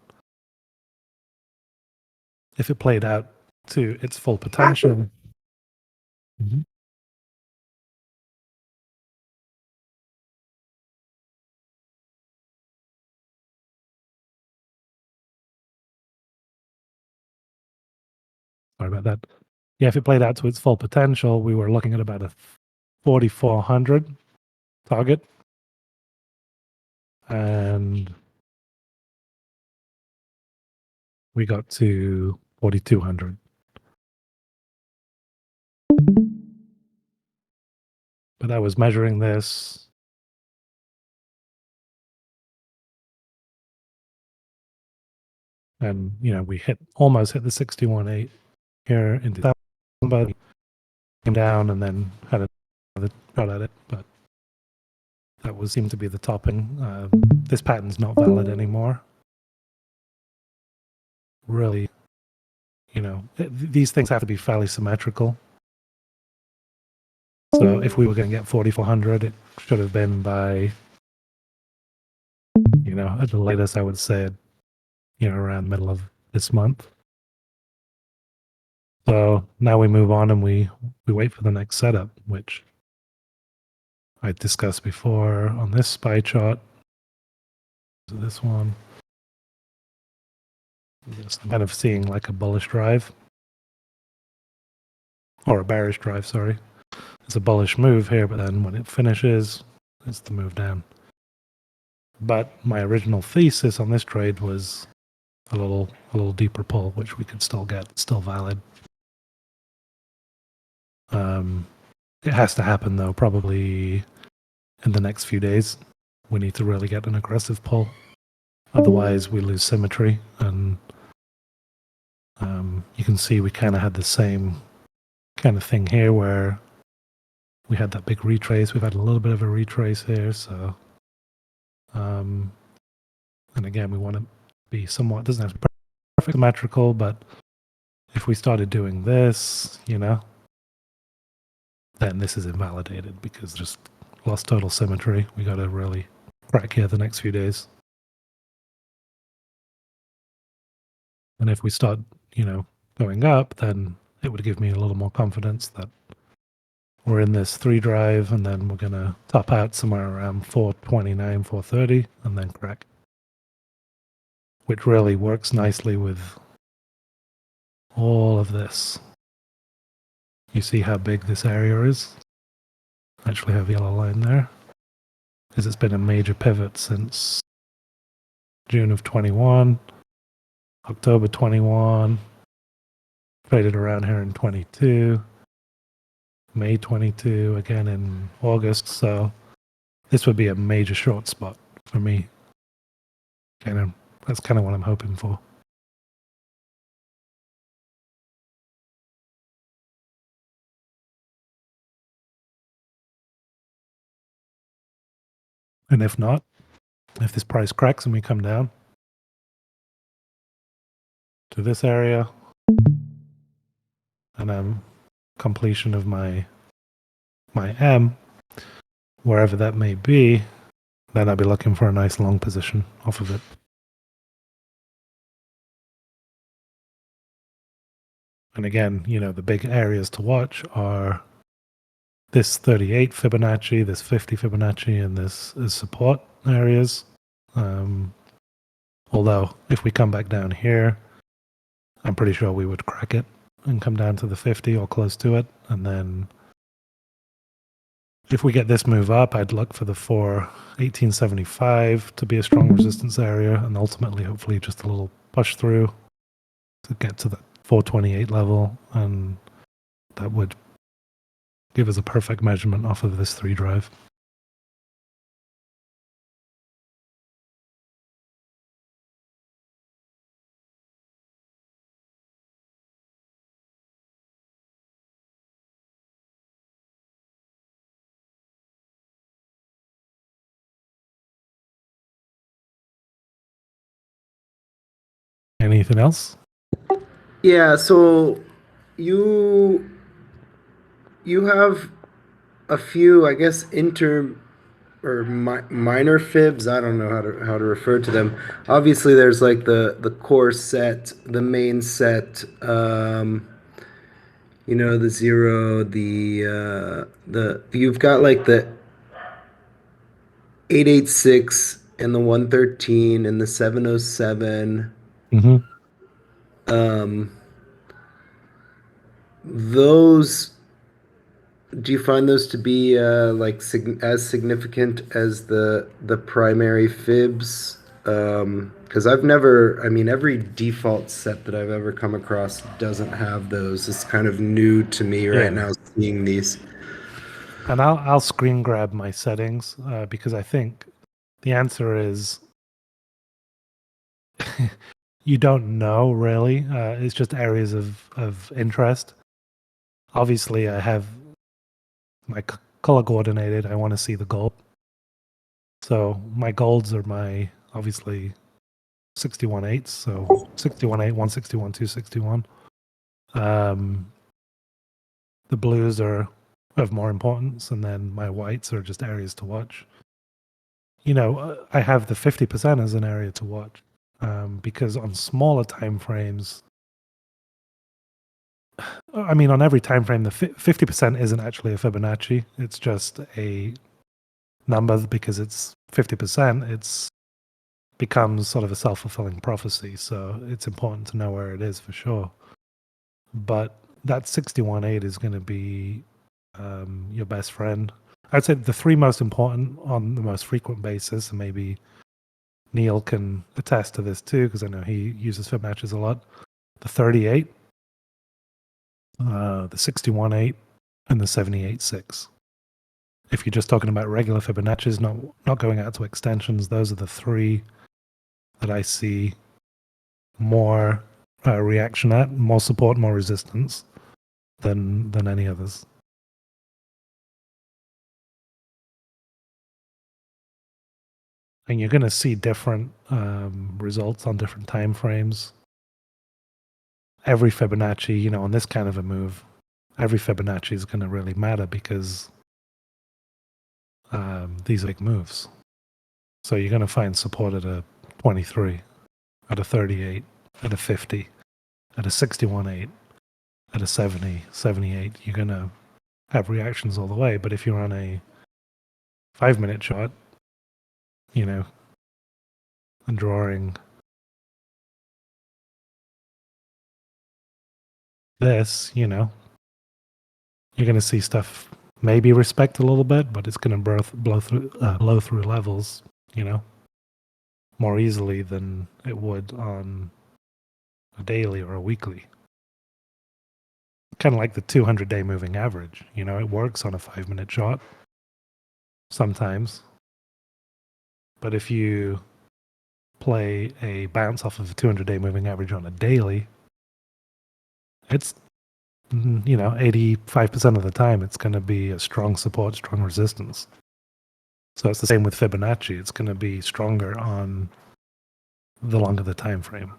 [SPEAKER 2] if it played out to its full potential. Mhm. Sorry about that. Yeah, if it played out to its full potential, we were looking at about a 4,400 target. And we got to 4,200. But I was measuring this. And, we almost hit the 61.8 here in December. Came down and then had another shot at it. But that seemed to be the topping. This pattern's not valid anymore. Really, these things have to be fairly symmetrical. So if we were going to get 4,400, it should have been by, at the latest, I would say, around the middle of this month. So now we move on and we wait for the next setup, which I discussed before on this SPY chart. So this one. I'm kind of seeing like a bullish drive. Or a bearish drive, sorry. It's a bullish move here, but then when it finishes, it's the move down. But my original thesis on this trade was a little deeper pull, which we could still get, still valid. It has to happen though, probably in the next few days. We need to really get an aggressive pull. Otherwise, we lose symmetry. And you can see we kind of had the same kind of thing here where we had that big retrace. We've had a little bit of a retrace here. So, and again, we want to be somewhat, doesn't have to be perfect symmetrical, but if we started doing this, then this is invalidated because just lost total symmetry. We got to really crack here the next few days. And if we start, going up, then it would give me a little more confidence that we're in this 3 drive and then we're going to top out somewhere around 429, 430 and then crack. Which really works nicely with all of this. You see how big this area is? Actually have a yellow line there. Because it's been a major pivot since June of 21, October 21, traded around here in 22, May 22, again in August. So this would be a major short spot for me. That's kind of what I'm hoping for. And if not, if this price cracks and we come down to this area, and then completion of my M, wherever that may be, then I'll be looking for a nice long position off of it. And again, the big areas to watch are this 38 Fibonacci, this 50 Fibonacci, and this is support areas. Although if we come back down here, I'm pretty sure we would crack it and come down to the 50 or close to it. And then if we get this move up, I'd look for the 1875 to be a strong resistance area, and ultimately, hopefully, just a little push through to get to the 428 level, and that would give us a perfect measurement off of this 3 drive. Anything else?
[SPEAKER 6] Yeah, so you have a few, I guess, minor fibs. I don't know how to refer to them. Obviously, there's like the core set, the main set. The zero, the you've got like the 886 and the 113 and the 707.
[SPEAKER 2] Mm-hmm.
[SPEAKER 6] Those, do you find those to be as significant as the primary fibs? Because every default set that I've ever come across doesn't have those. It's kind of new to me right now seeing these.
[SPEAKER 2] And I'll screen grab my settings because I think the answer is you don't know really. It's just areas of interest. Obviously, I have my color coordinated. I want to see the gold. So my golds are my obviously 61.8s. So 61.8, 161, 261. The blues are of more importance, and then my whites are just areas to watch. I have the 50% as an area to watch because on smaller time frames, on every time frame, the 50% isn't actually a Fibonacci. It's just a number because it's 50%. It's becomes sort of a self-fulfilling prophecy. So it's important to know where it is for sure. But that 61.8 is going to be your best friend. I'd say the three most important on the most frequent basis, and maybe Neil can attest to this too, because I know he uses Fibonacci's a lot. The 38, the 61.8, and the 78.6. If you're just talking about regular Fibonacci's, not going out to extensions, those are the three that I see more reaction at, more support, more resistance than any others. And you're going to see different results on different time frames. Every Fibonacci, on this kind of a move, every Fibonacci is going to really matter because these are big moves. So you're going to find support at a 23, at a 38, at a 50, at a 61.8, at a 70, 78. You're going to have reactions all the way. But if you're on a 5-minute chart, and drawing this, you're going to see stuff maybe respect a little bit, but it's going to blow through levels, more easily than it would on a daily or a weekly. Kind of like the 200-day moving average. It works on a 5-minute chart sometimes. But if you play a bounce off of a 200-day moving average on a daily, it's 85% of the time it's going to be a strong support, strong resistance. So it's the same with Fibonacci. It's going to be stronger on the longer the time frame.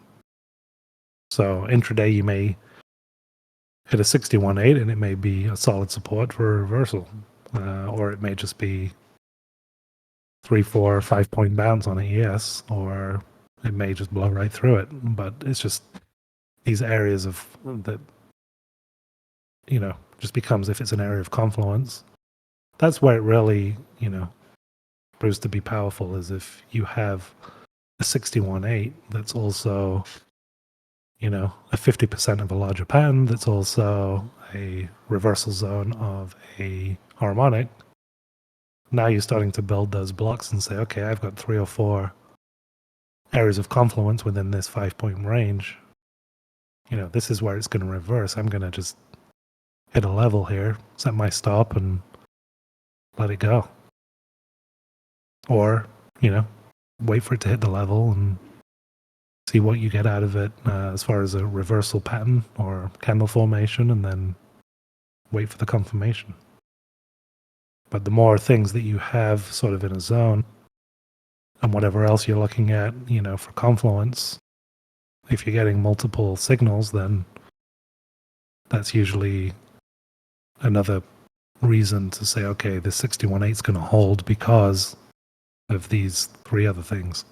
[SPEAKER 2] So intraday you may hit a 61.8 and it may be a solid support for a reversal, or it may just be 3, 4, 5 point bounce on an ES, or it may just blow right through it. But it's just these areas of that, just becomes, if it's an area of confluence, that's where it really, proves to be powerful, is if you have a 61.8 that's also, a 50% of a larger pattern, that's also a reversal zone of a harmonic. Now you're starting to build those blocks and say, okay, I've got 3 or 4 areas of confluence within this 5-point range. This is where it's going to reverse. I'm going to just hit a level here, set my stop, and let it go. Or, wait for it to hit the level and see what you get out of it as far as a reversal pattern or candle formation, and then wait for the confirmation. But the more things that you have sort of in a zone, and whatever else you're looking at, for confluence, if you're getting multiple signals, then that's usually another reason to say, okay, this 61.8 is going to hold because of these three other things.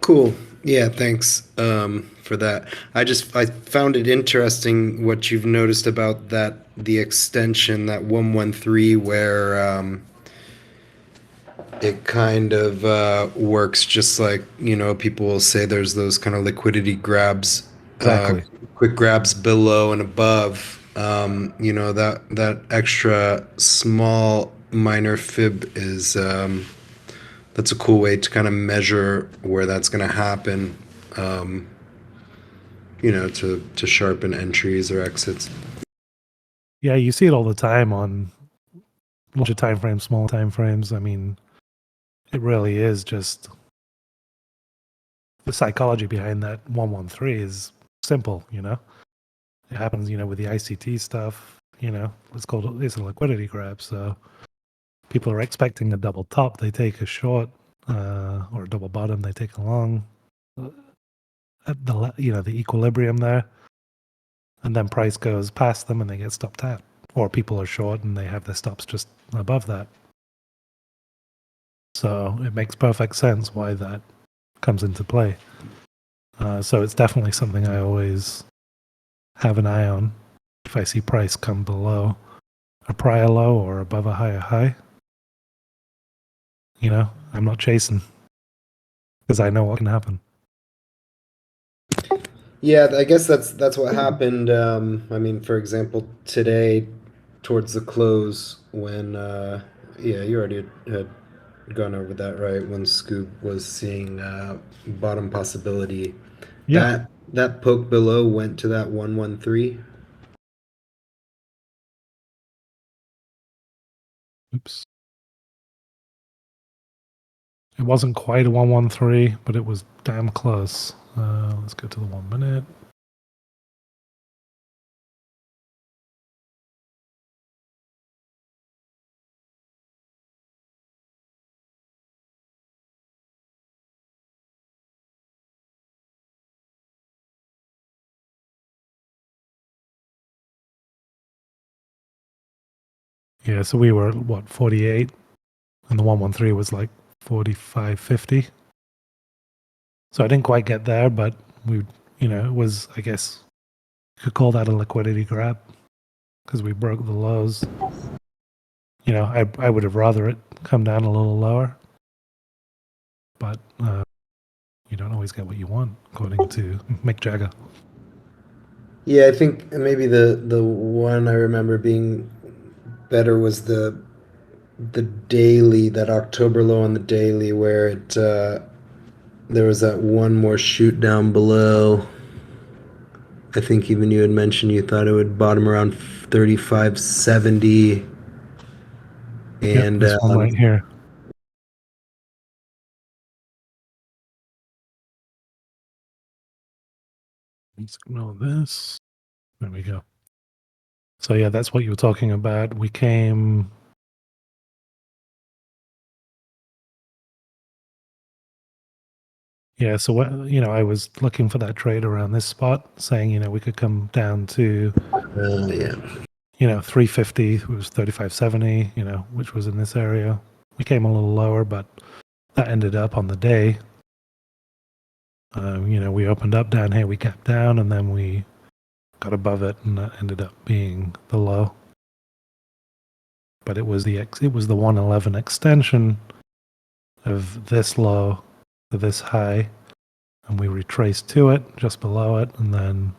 [SPEAKER 6] Cool. Yeah, thanks for that. I found it interesting what you've noticed about the extension, that 113, where it kind of works just like, people will say there's those kind of liquidity grabs,
[SPEAKER 2] Exactly.
[SPEAKER 6] quick grabs below and above. That extra small minor fib is that's a cool way to kind of measure where that's going to happen. To sharpen entries or exits.
[SPEAKER 2] Yeah, you see it all the time on larger time frames, smaller time frames. I mean, it really is just the psychology behind that 113 is simple, It happens, with the ICT stuff, it's a liquidity grab. So people are expecting a double top, they take a short, or a double bottom, they take a long. At the equilibrium there, and then price goes past them and they get stopped at, or people are short and they have their stops just above that. So it makes perfect sense why that comes into play. So it's definitely something I always have an eye on. If I see price come below a prior low or above a higher high, I'm not chasing because I know what can happen.
[SPEAKER 6] Yeah, I guess that's what happened. I mean, for example, today, towards the close, when yeah, you already had gone over that, right? When SKEWB was seeing bottom possibility,
[SPEAKER 2] Yeah.
[SPEAKER 6] that poke below went to that 113.
[SPEAKER 2] Oops. It wasn't quite a 113, but it was damn close. Let's go to the 1 minute. Yeah, so we were at, what, 48, and the 113 was like 45, 50. So I didn't quite get there, but it was, I guess, you could call that a liquidity grab because we broke the lows. I would have rather it come down a little lower, but you don't always get what you want, according to Mick Jagger.
[SPEAKER 6] Yeah, I think maybe the one I remember being better was the daily, that October low on the daily, where it there was that one more shoot down below. I think even you had mentioned you thought it would bottom around 35.70. And
[SPEAKER 2] this one right here. Let's ignore this. There we go. So yeah, that's what you were talking about. We came. Yeah, so I was looking for that trade around this spot, saying we could come down to
[SPEAKER 6] yeah.
[SPEAKER 2] 350. It was 35.70. Which was in this area. We came a little lower, but that ended up on the day. We opened up down here, we gapped down, and then we got above it, and that ended up being the low. But it was the 111 extension of this low to this high, and we retraced to it, just below it, and then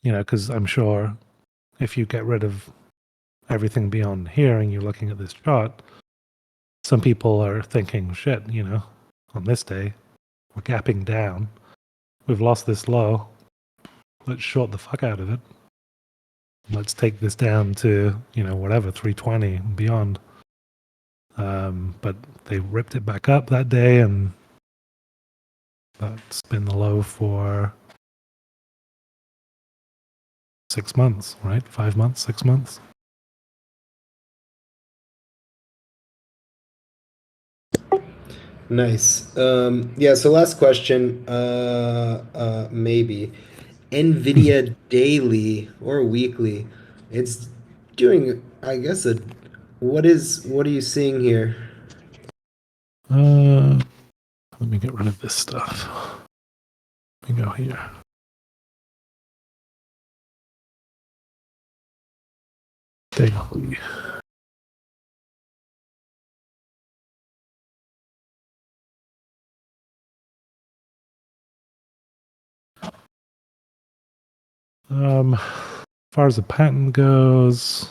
[SPEAKER 2] because I'm sure if you get rid of everything beyond here and you're looking at this chart, some people are thinking, shit, on this day, we're gapping down, we've lost this low, let's short the fuck out of it. Let's take this down to, whatever, 320 and beyond. But they ripped it back up that day, and that's been the low for 6 months, right? 5 months, 6 months.
[SPEAKER 6] Nice. Yeah, so last question, maybe. NVIDIA daily or weekly, it's doing, I guess, what are you seeing here?
[SPEAKER 2] Let me get rid of this stuff. Let me go here. Daily. As far as the pattern goes,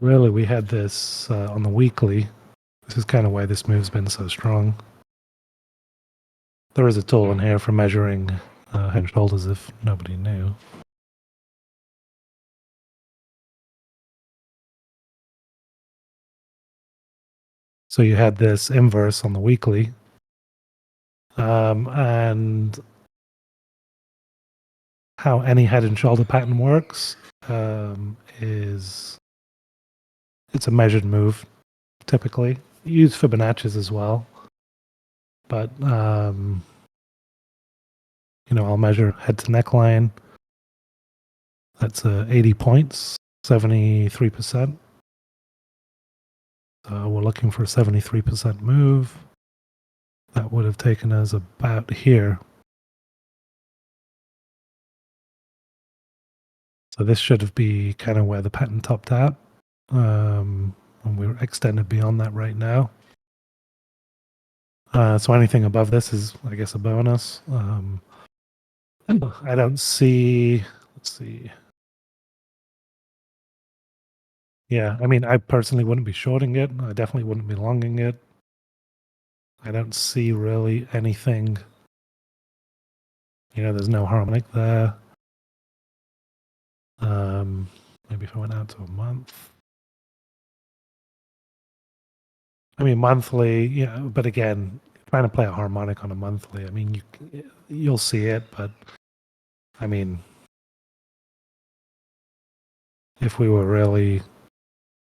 [SPEAKER 2] really we had this on the weekly. This is kind of why this move's been so strong. There is a tool in here for measuring head and shoulders if nobody knew. So you had this inverse on the weekly. And how any head and shoulder pattern works is it's a measured move, typically. You use Fibonacci's as well. But, I'll measure head to neckline. That's 80 points, 73%. So we're looking for a 73% move. That would have taken us about here. So this should be kind of where the pattern topped out. And we're extended beyond that right now. So anything above this is, I guess, a bonus. I don't see, let's see. Yeah, I mean, I personally wouldn't be shorting it. I definitely wouldn't be longing it. I don't see really anything. There's no harmonic there. Maybe if I went out to a month. I mean, monthly, but again, trying to play a harmonic on a monthly, I mean, you'll see it, but I mean, if we were really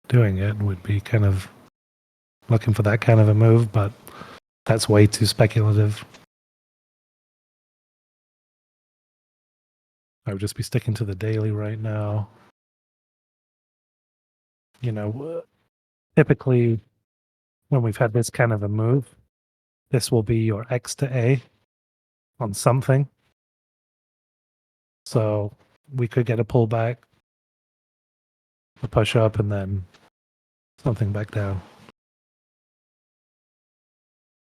[SPEAKER 2] doing it, we'd be kind of looking for that kind of a move, but that's way too speculative. I would just be sticking to the daily right now. Typically, when we've had this kind of a move, this will be your X to A on something. So we could get a pullback, a push up, and then something back down.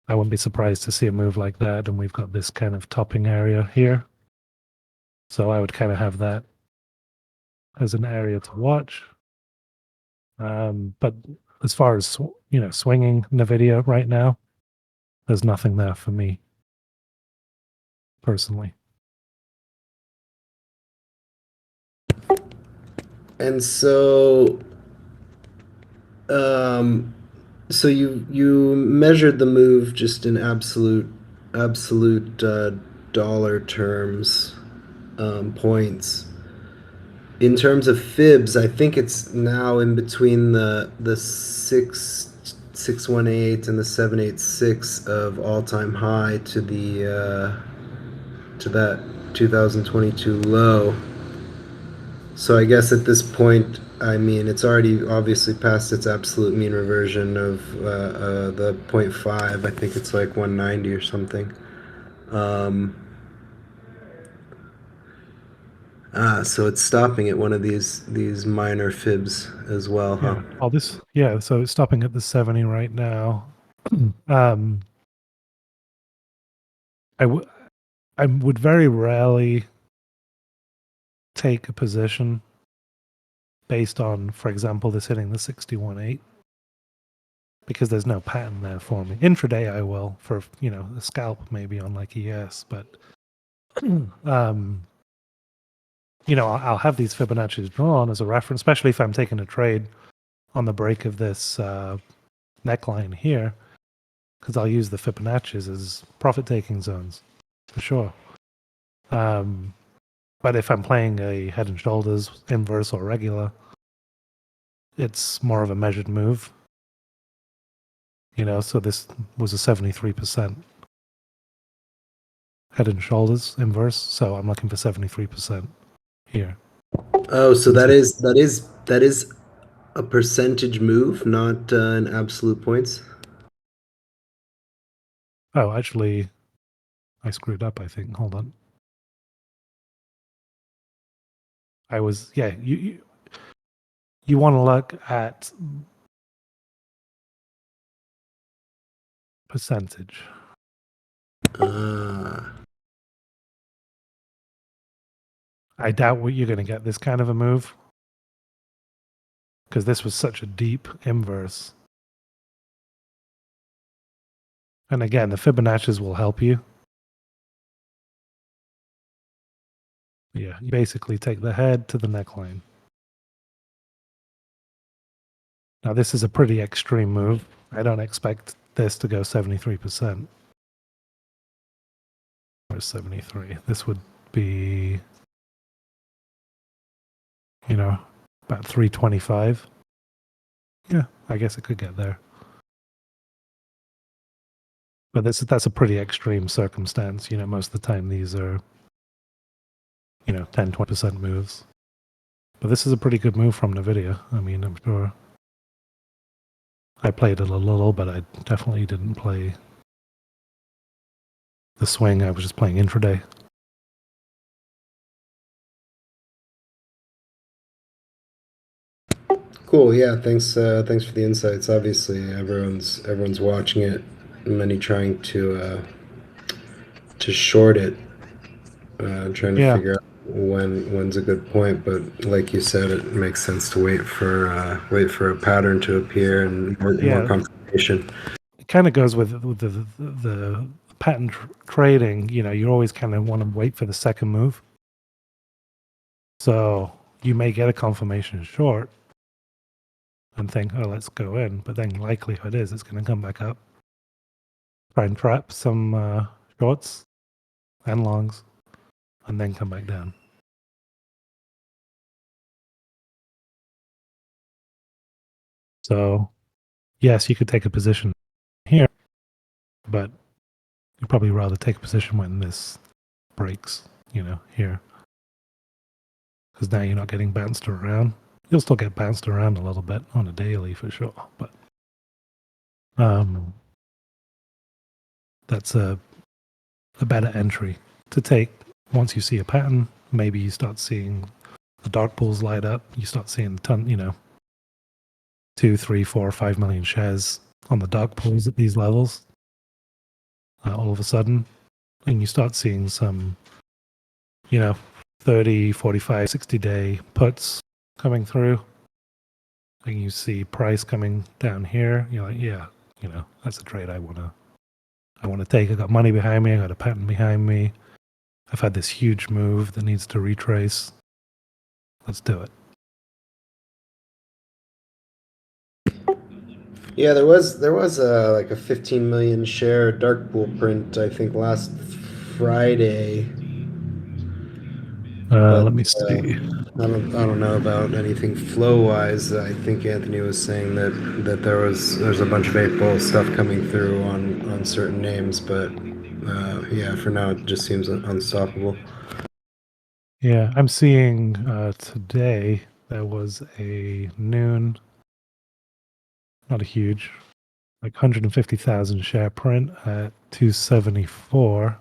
[SPEAKER 2] I wouldn't be surprised to see a move like that, and we've got this kind of topping area here. So I would kind of have that as an area to watch. But as far as, swinging NVIDIA right now, there's nothing there for me personally.
[SPEAKER 6] And so, so you measured the move just in absolute dollar terms, points. In terms of fibs, I think it's now in between the 618 and the 786 of all-time high to that 2022 low. So I guess at this point, I mean, it's already obviously past its absolute mean reversion of the 0.5. I think it's like 190 or something. So it's stopping at one of these minor fibs as well, huh?
[SPEAKER 2] So it's stopping at the 70 right now. I would very rarely take a position based on, for example, this hitting the 61.8, because there's no pattern there for me. Intraday I will for, a scalp maybe on like ES, but I'll have these Fibonacci's drawn as a reference, especially if I'm taking a trade on the break of this neckline here, because I'll use the Fibonacci's as profit-taking zones, for sure. But if I'm playing a head and shoulders, inverse or regular, it's more of a measured move. So this was a 73% head and shoulders inverse. So I'm looking for 73% here.
[SPEAKER 6] Oh, so that is a percentage move, not in absolute points.
[SPEAKER 2] Oh, actually, I screwed up, I think. Hold on. You want to look at percentage. I doubt you're going to get this kind of a move because this was such a deep inverse. And again, the Fibonacci's will help you. Yeah, you basically take the head to the neckline. Now, this is a pretty extreme move. I don't expect this to go 73%. Or 73. This would be, about 325. Yeah, I guess it could get there. But that's a pretty extreme circumstance. Most of the time these are, 10, 20% moves. But this is a pretty good move from NVIDIA. I mean, I'm sure I played it a little, but I definitely didn't play the swing. I was just playing intraday.
[SPEAKER 6] Cool. Yeah. Thanks. Thanks for the insights. Obviously, everyone's watching it. Many trying to short it. Trying to figure out when's a good point. But like you said, it makes sense to wait for a pattern to appear and more confirmation.
[SPEAKER 2] It kind of goes with the pattern trading. You always kind of want to wait for the second move. So you may get a confirmation short and think, oh, let's go in. But then likelihood is it's going to come back up. Try and trap some shorts and longs and then come back down. So, yes, you could take a position here, but you'd probably rather take a position when this breaks, here. Because now you're not getting bounced around. You'll still get bounced around a little bit on a daily for sure, but that's a better entry to take once you see a pattern. Maybe you start seeing the dark pools light up. You start seeing 2, 3, 4, 5 million shares on the dark pools at these levels all of a sudden. And you start seeing some, 30, 45, 60-day puts coming through. And you see price coming down here. You're like, yeah, that's a trade I want to take. I got money behind me. I got a pattern behind me. I've had this huge move that needs to retrace. Let's do it.
[SPEAKER 6] Yeah, there was like a 15 million share dark pool print, I think, last Friday.
[SPEAKER 2] Let me see.
[SPEAKER 6] I don't know about anything flow wise. I think Anthony was saying that there's a bunch of 8-ball stuff coming through on certain names, but yeah, for now it just seems unstoppable.
[SPEAKER 2] Yeah, I'm seeing today there was a noon, not a huge, like 150,000 share print at 274.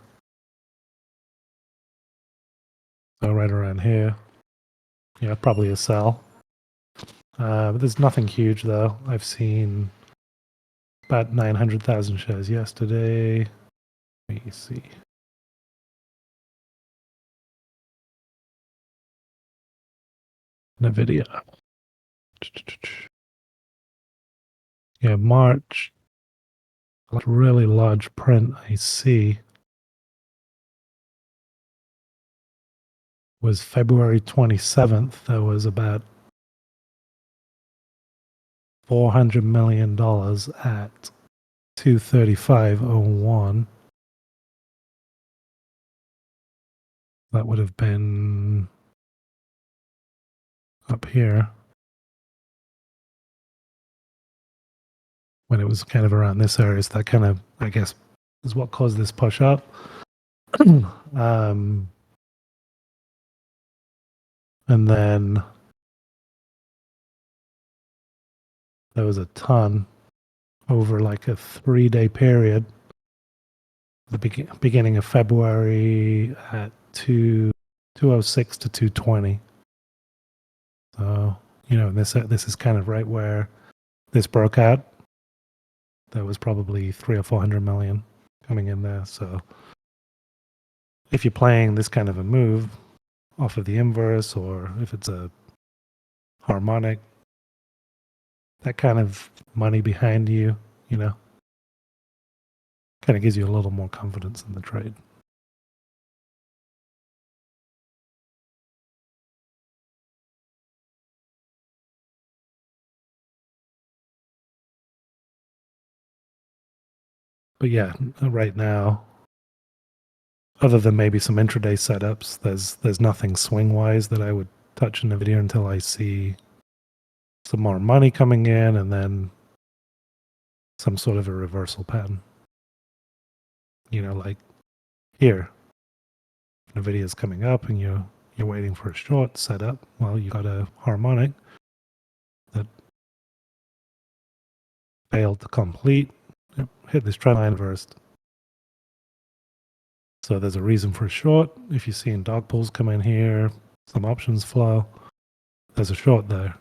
[SPEAKER 2] So right around here. Yeah, probably a sell. But there's nothing huge though. I've seen about 900,000 shares yesterday. Let me see. NVIDIA. Yeah, March. A really large print I see was February 27th. That was about $400 million at 235.01. That would have been up here when it was kind of around this area. So that kind of, I guess, is what caused this push up. And then there was a ton over like a 3-day period. The beginning of February at 206 to 220. So, this is kind of right where this broke out. There was probably 300 or 400 million coming in there. So if you're playing this kind of a move off of the inverse, or if it's a harmonic, that kind of money behind you, kind of gives you a little more confidence in the trade. But yeah, right now, other than maybe some intraday setups, there's nothing swing wise that I would touch in the video until I see some more money coming in and then some sort of a reversal pattern. Like here, Nvidia is coming up and you're waiting for a short setup. Well, you got a harmonic that failed to complete. It hit this trend line first. So there's a reason for a short. If you're seeing dog pulls come in here, some options flow, there's a short there.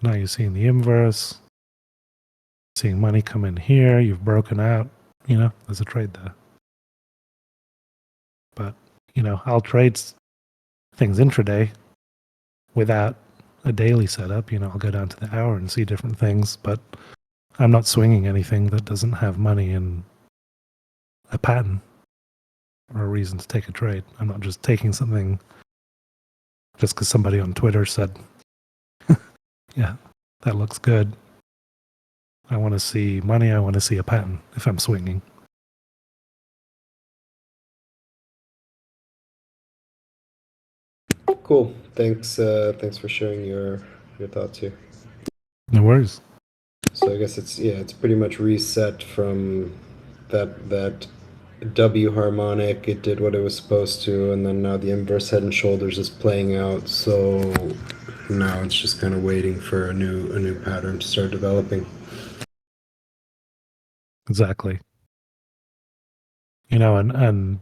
[SPEAKER 2] Now you're seeing the inverse, seeing money come in here, you've broken out, there's a trade there. But, I'll trade things intraday without a daily setup. I'll go down to the hour and see different things, but I'm not swinging anything that doesn't have money in a pattern or a reason to take a trade. I'm not just taking something just because somebody on Twitter said, yeah, that looks good. I want to see money. I want to see a pattern if I'm swinging.
[SPEAKER 6] Cool. Thanks for sharing your thoughts here.
[SPEAKER 2] No worries.
[SPEAKER 6] So I guess it's pretty much reset from that W harmonic. It did what it was supposed to, and then now the inverse head and shoulders is playing out. So now it's just kind of waiting for a new pattern to start developing.
[SPEAKER 2] Exactly. And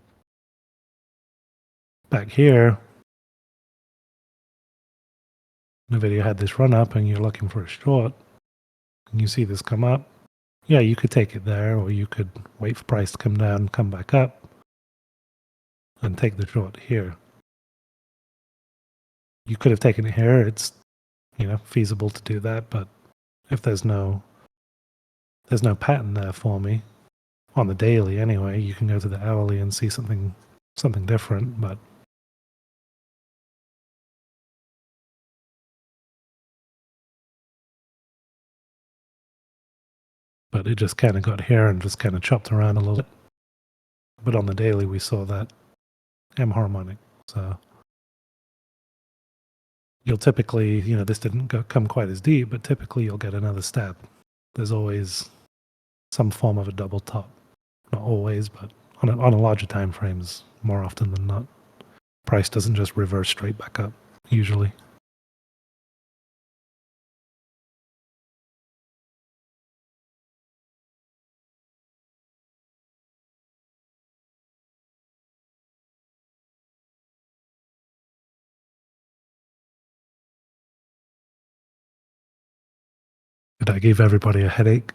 [SPEAKER 2] back here, Nvidia had this run up and you're looking for a short and you see this come up. Yeah, you could take it there, or you could wait for price to come down, come back up, and take the short here. You could have taken it here. It's, feasible to do that, but if there's no pattern there for me, on the daily anyway, you can go to the hourly and see something different, but it just kind of got here and just kind of chopped around a little bit. But on the daily, we saw that M harmonic. So you'll typically, this didn't come quite as deep, but typically you'll get another stab. There's always some form of a double top. Not always, but on a larger time frames, more often than not. Price doesn't just reverse straight back up, usually. Did I give everybody a headache?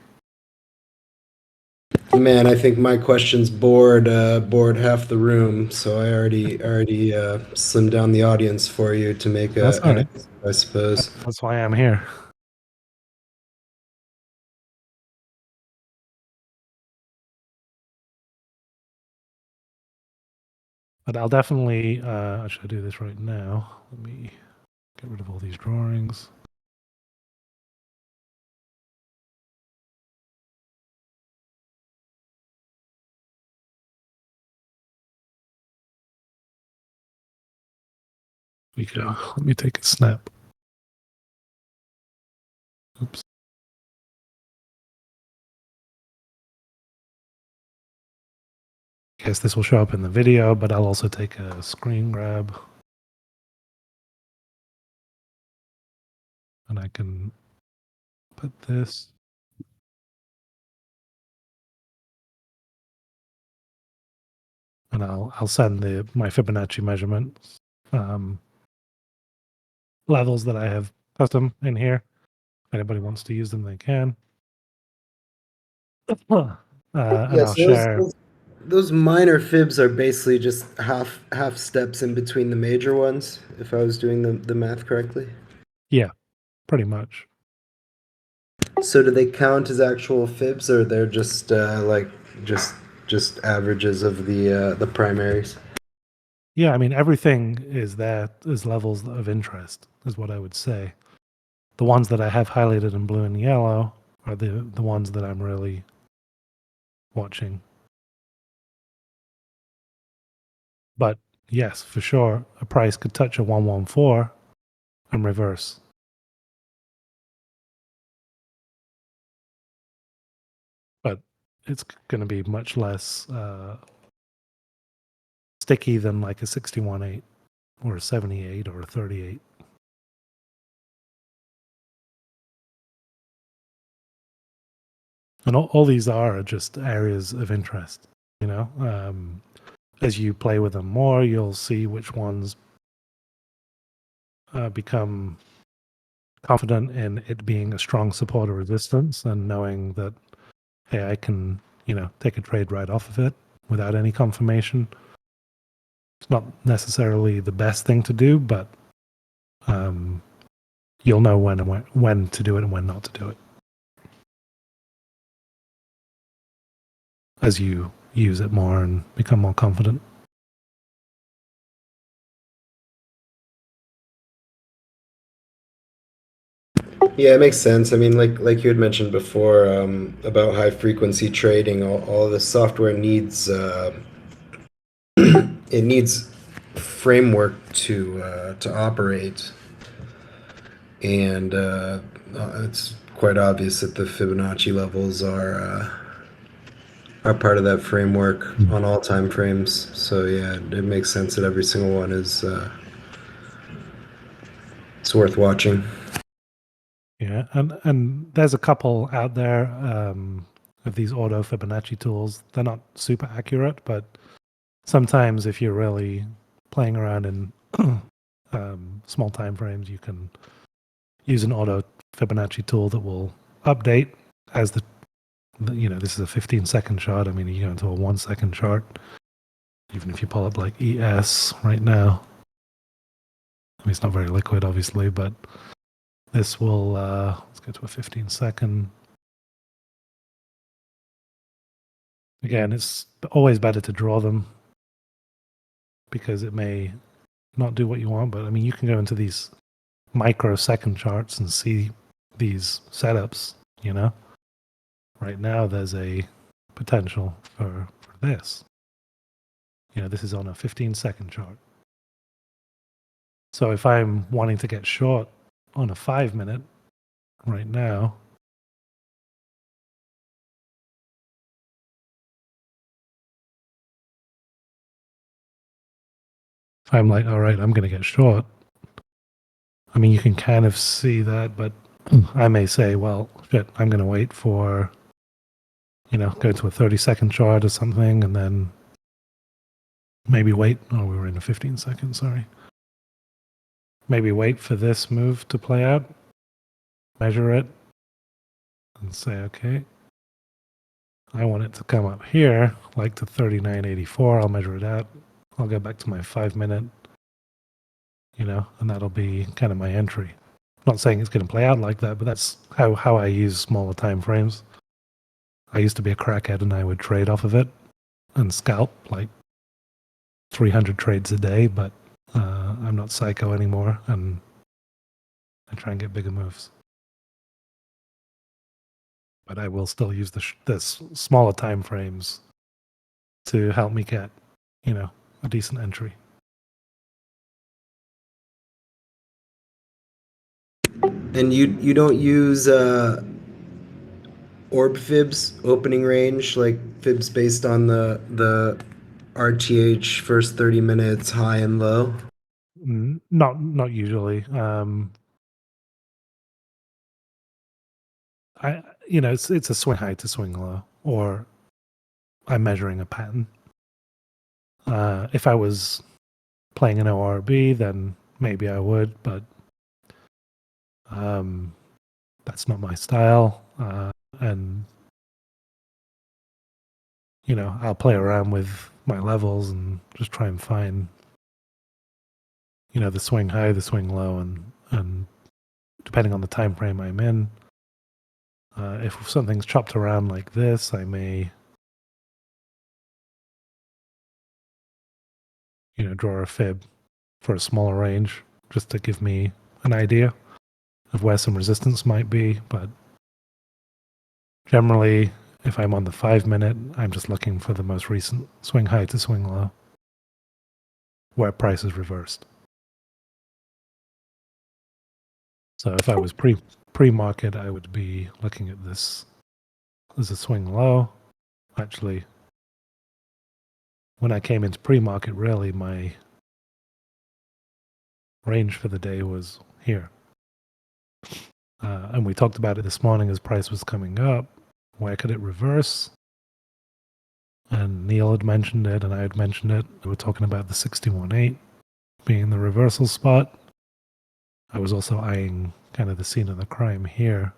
[SPEAKER 6] Man, I think my questions bored half the room, so I already slimmed down the audience for you to make
[SPEAKER 2] That's all right.
[SPEAKER 6] I suppose.
[SPEAKER 2] That's why I'm here. But I'll definitely, should I do this right now? Let me get rid of all these drawings. we go. Let me take a snap. Oops. Guess this will show up in the video, but I'll also take a screen grab. And I can put this. And I'll send my Fibonacci measurements levels that I have custom in here. If anybody wants to use them, they can. And I'll share.
[SPEAKER 6] Those minor fibs are basically just half steps in between the major ones, if I was doing the math correctly.
[SPEAKER 2] Yeah, pretty much.
[SPEAKER 6] So do they count as actual fibs, or they're just just averages of the primaries?
[SPEAKER 2] Yeah, I mean everything is levels of interest, is what I would say. The ones that I have highlighted in blue and yellow are the ones that I'm really watching. But yes, for sure, a price could touch a 114 and reverse. But it's going to be much less sticky than like a 61.8 or a 78 or a 38. And all these are just areas of interest, you know. As you play with them more, you'll see which ones become confident in it being a strong support or resistance, and knowing that, hey, I can, take a trade right off of it without any confirmation. It's not necessarily the best thing to do, but you'll know when to do it and when not to do it as you use it more and become more confident.
[SPEAKER 6] Yeah, it makes sense. I mean, like you had mentioned before, about high frequency trading, all of the software needs it needs framework to operate, and it's quite obvious that the Fibonacci levels are part of that framework on all time frames. So yeah, it makes sense that every single one is it's worth watching.
[SPEAKER 2] Yeah, and there's a couple out there of these auto Fibonacci tools. They're not super accurate, but sometimes if you're really playing around in small time frames, you can use an auto Fibonacci tool that will update as this is a 15-second chart. I mean, you go into a 1-second chart, even if you pull up like ES right now. I mean, it's not very liquid, obviously, but this will, let's go to a 15-second. Again, it's always better to draw them because it may not do what you want, but I mean, you can go into these microsecond charts and see these setups, Right now, there's a potential for this. This is on a 15-second chart. So if I'm wanting to get short on a 5-minute right now, if I'm like, all right, I'm going to get short. I mean, you can kind of see that, but I may say, well, shit, I'm going to wait for, go to a 30-second chart or something, and then maybe wait. Oh, we were in a 15-second, sorry. Maybe wait for this move to play out, measure it, and say, okay, I want it to come up here, like to 39.84. I'll measure it out. I'll go back to my 5-minute, and that'll be kind of my entry. I'm not saying it's going to play out like that, but that's how I use smaller time frames. I used to be a crackhead, and I would trade off of it and scalp like 300 trades a day, but I'm not psycho anymore, and I try and get bigger moves. But I will still use the smaller time frames to help me get, a decent entry.
[SPEAKER 6] And you don't use orb fibs, opening range, like fibs based on the RTH first 30 minutes high and low?
[SPEAKER 2] Not usually. It's a swing high to swing low, or I'm measuring a pattern. If I was playing an ORB, then maybe I would, but that's not my style. And I'll play around with my levels and just try and find the swing high, the swing low, and depending on the time frame I'm in, if something's chopped around like this, I may draw a fib for a smaller range just to give me an idea of where some resistance might be. But generally, if I'm on the 5 minute, I'm just looking for the most recent swing high to swing low where price is reversed. So if I was pre-market, I would be looking at this as a swing low. Actually, when I came into pre-market, really my range for the day was here. And we talked about it this morning as price was coming up. Where could it reverse? And Neil had mentioned it, and I had mentioned it. We were talking about the 61.8 being the reversal spot. I was also eyeing kind of the scene of the crime here.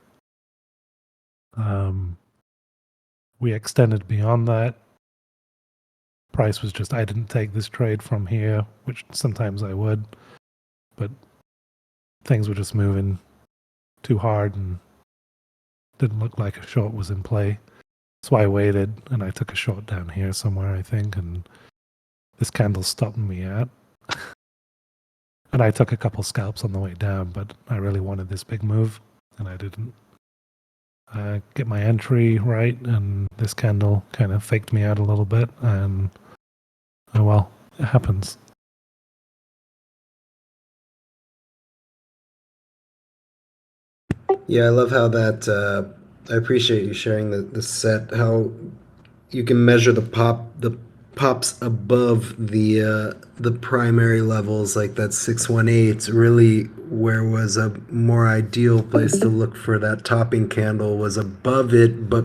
[SPEAKER 2] We extended beyond that. Price was just, I didn't take this trade from here, which sometimes I would, but things were just moving too hard and didn't look like a short was in play. That's why I waited, and I took a short down here somewhere, I think, and this candle stopped me at. And I took a couple scalps on the way down, but I really wanted this big move, and I didn't get my entry right, and this candle kind of faked me out a little bit, and oh well, it happens.
[SPEAKER 6] Yeah, I love how that. I appreciate you sharing the set. How you can measure the pops above the primary levels, like that 618. Really, where was a more ideal place to look for that topping candle was above it, but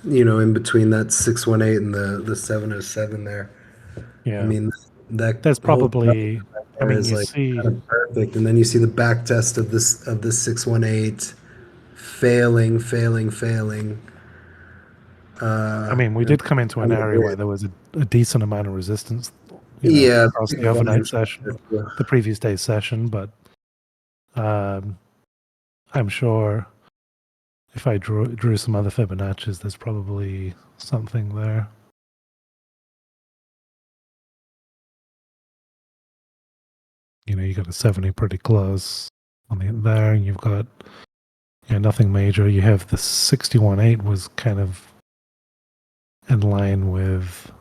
[SPEAKER 6] in between that 618 and the 707 there.
[SPEAKER 2] Yeah,
[SPEAKER 6] I mean that
[SPEAKER 2] there's probably. I mean,
[SPEAKER 6] is
[SPEAKER 2] you
[SPEAKER 6] like
[SPEAKER 2] see,
[SPEAKER 6] kind of perfect, and then you see the back test of this 618 failing.
[SPEAKER 2] I mean, we did come into an area where there was a decent amount of resistance,
[SPEAKER 6] yeah,
[SPEAKER 2] across the overnight session, the previous day's session, but I'm sure if I drew some other Fibonacci's, there's probably something there. You got a 70 pretty close on there, and you've got nothing major. You have the 61.8 was kind of in line with,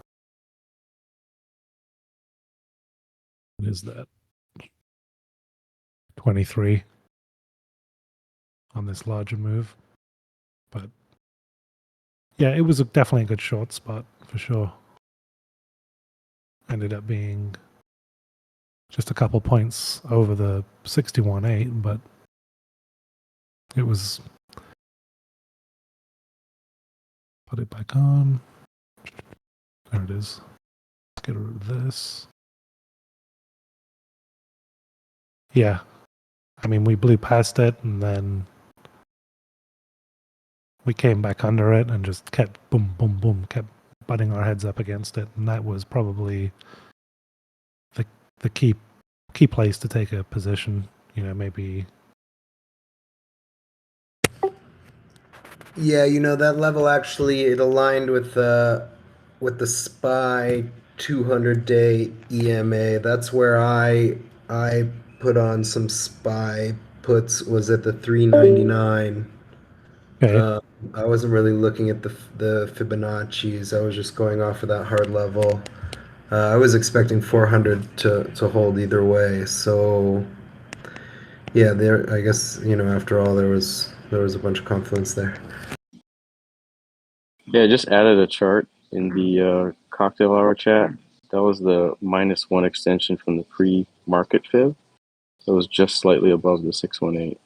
[SPEAKER 2] what is that? 23 on this larger move. But yeah, it was definitely a good short spot for sure. Ended up being just a couple points over the 61.8, but it was. Put it back on. There it is. Let's get rid of this. Yeah. I mean, we blew past it, and then we came back under it and just kept boom, boom, boom, kept butting our heads up against it. And that was probably the key place to take a position. Maybe.
[SPEAKER 6] Yeah, that level actually it aligned with the SPY 200-day EMA. That's where I put on some SPY puts, was at the 399.
[SPEAKER 2] Okay.
[SPEAKER 6] I wasn't really looking at the Fibonacci's. I was just going off of that hard level. I was expecting 400 to hold either way. So Yeah, there. I guess after all, there was a bunch of confluence there.
[SPEAKER 7] Yeah, I just added a chart in the cocktail hour chat. That was the -1 extension from the pre-market fib. So it was just slightly above the 618.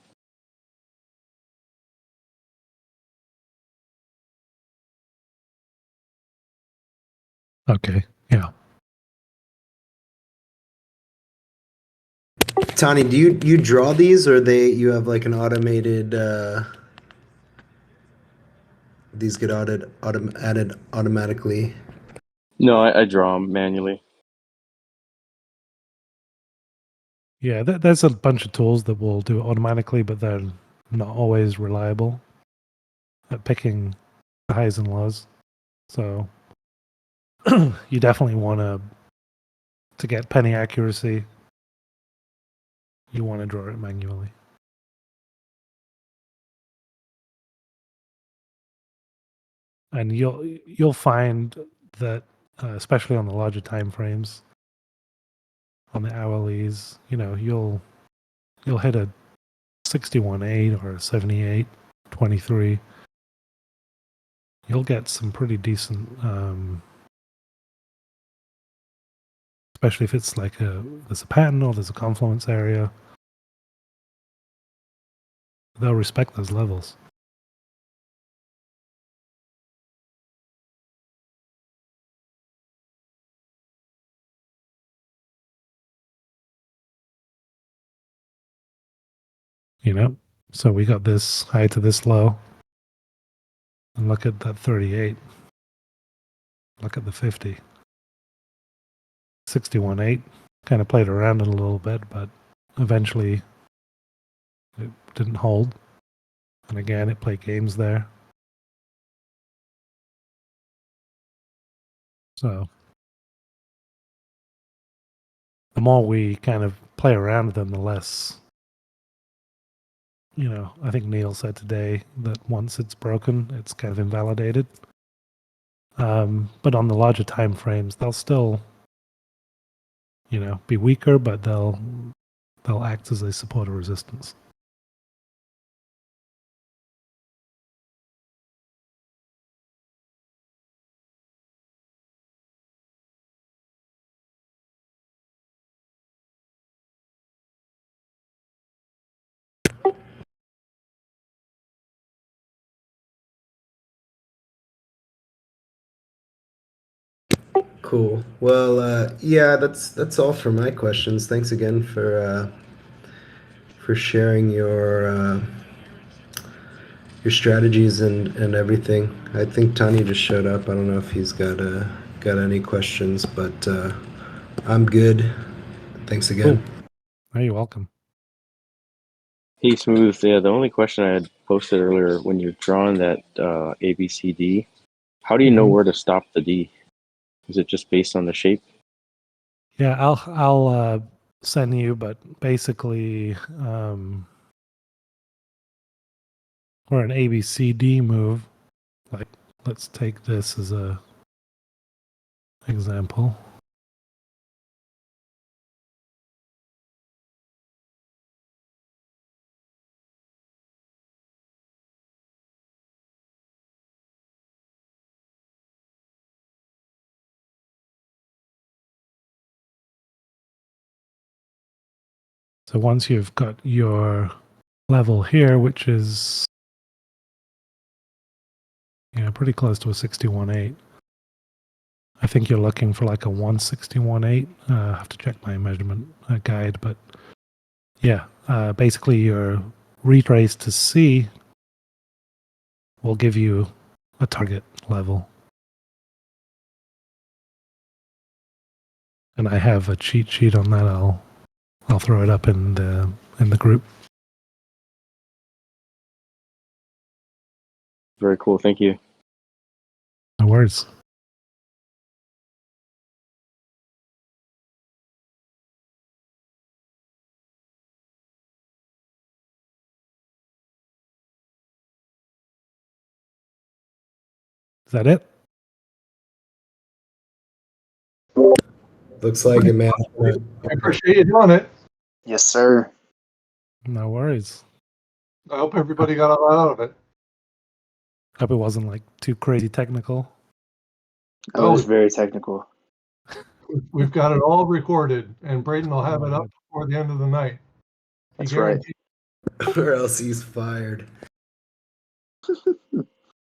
[SPEAKER 2] Okay. Yeah.
[SPEAKER 6] Tani, do you draw these, or you have like an automated? These get added automatically.
[SPEAKER 7] No, I draw them manually.
[SPEAKER 2] Yeah, there's a bunch of tools that will do it automatically, but they're not always reliable at picking the highs and lows. So you definitely want to get penny accuracy. You want to draw it manually. And you'll find that, especially on the larger time frames, on the hourlies, you'll hit a 61.8 or a 78.23. You'll get some pretty decent, especially if it's like there's a pattern or there's a confluence area. They'll respect those levels. So we got this high to this low. And look at that 38. Look at the 50. 61.8. Kind of played around it a little bit, but eventually it didn't hold. And again, it played games there. So the more we kind of play around with them, the less, I think Neil said today that once it's broken, it's kind of invalidated. But on the larger time frames, they'll still, be weaker, but they'll act as a support or resistance.
[SPEAKER 6] Cool. Well, yeah, that's all for my questions. Thanks again for sharing your strategies and everything. I think Tanya just showed up. I don't know if he's got any questions, but I'm good. Thanks again.
[SPEAKER 2] Cool. Oh, you're welcome.
[SPEAKER 7] Hey, Smooth. Yeah, the only question I had posted earlier, when you're drawing that ABCD, how do you know where to stop the D? Is it just based on the shape?
[SPEAKER 2] Yeah, I'll send you, but basically, or an ABCD move. Like, let's take this as a example. So once you've got your level here, which is pretty close to a 61.8. I think you're looking for like a 161.8. I have to check my measurement guide, but yeah, basically your retrace to C will give you a target level. And I have a cheat sheet on that. I'll throw it up in the group.
[SPEAKER 7] Very cool. Thank you.
[SPEAKER 2] No worries. Is that it?
[SPEAKER 6] Looks like it, man.
[SPEAKER 1] I appreciate you doing it.
[SPEAKER 5] Yes, sir.
[SPEAKER 2] No worries.
[SPEAKER 1] I hope everybody got a lot out of it.
[SPEAKER 2] Hope it wasn't like too crazy technical.
[SPEAKER 8] That was very technical.
[SPEAKER 1] We've got it all recorded, and Braden will have it up
[SPEAKER 2] Right.
[SPEAKER 1] before the end of the night. He
[SPEAKER 8] That's right.
[SPEAKER 1] guaranteed-
[SPEAKER 6] Or else he's fired.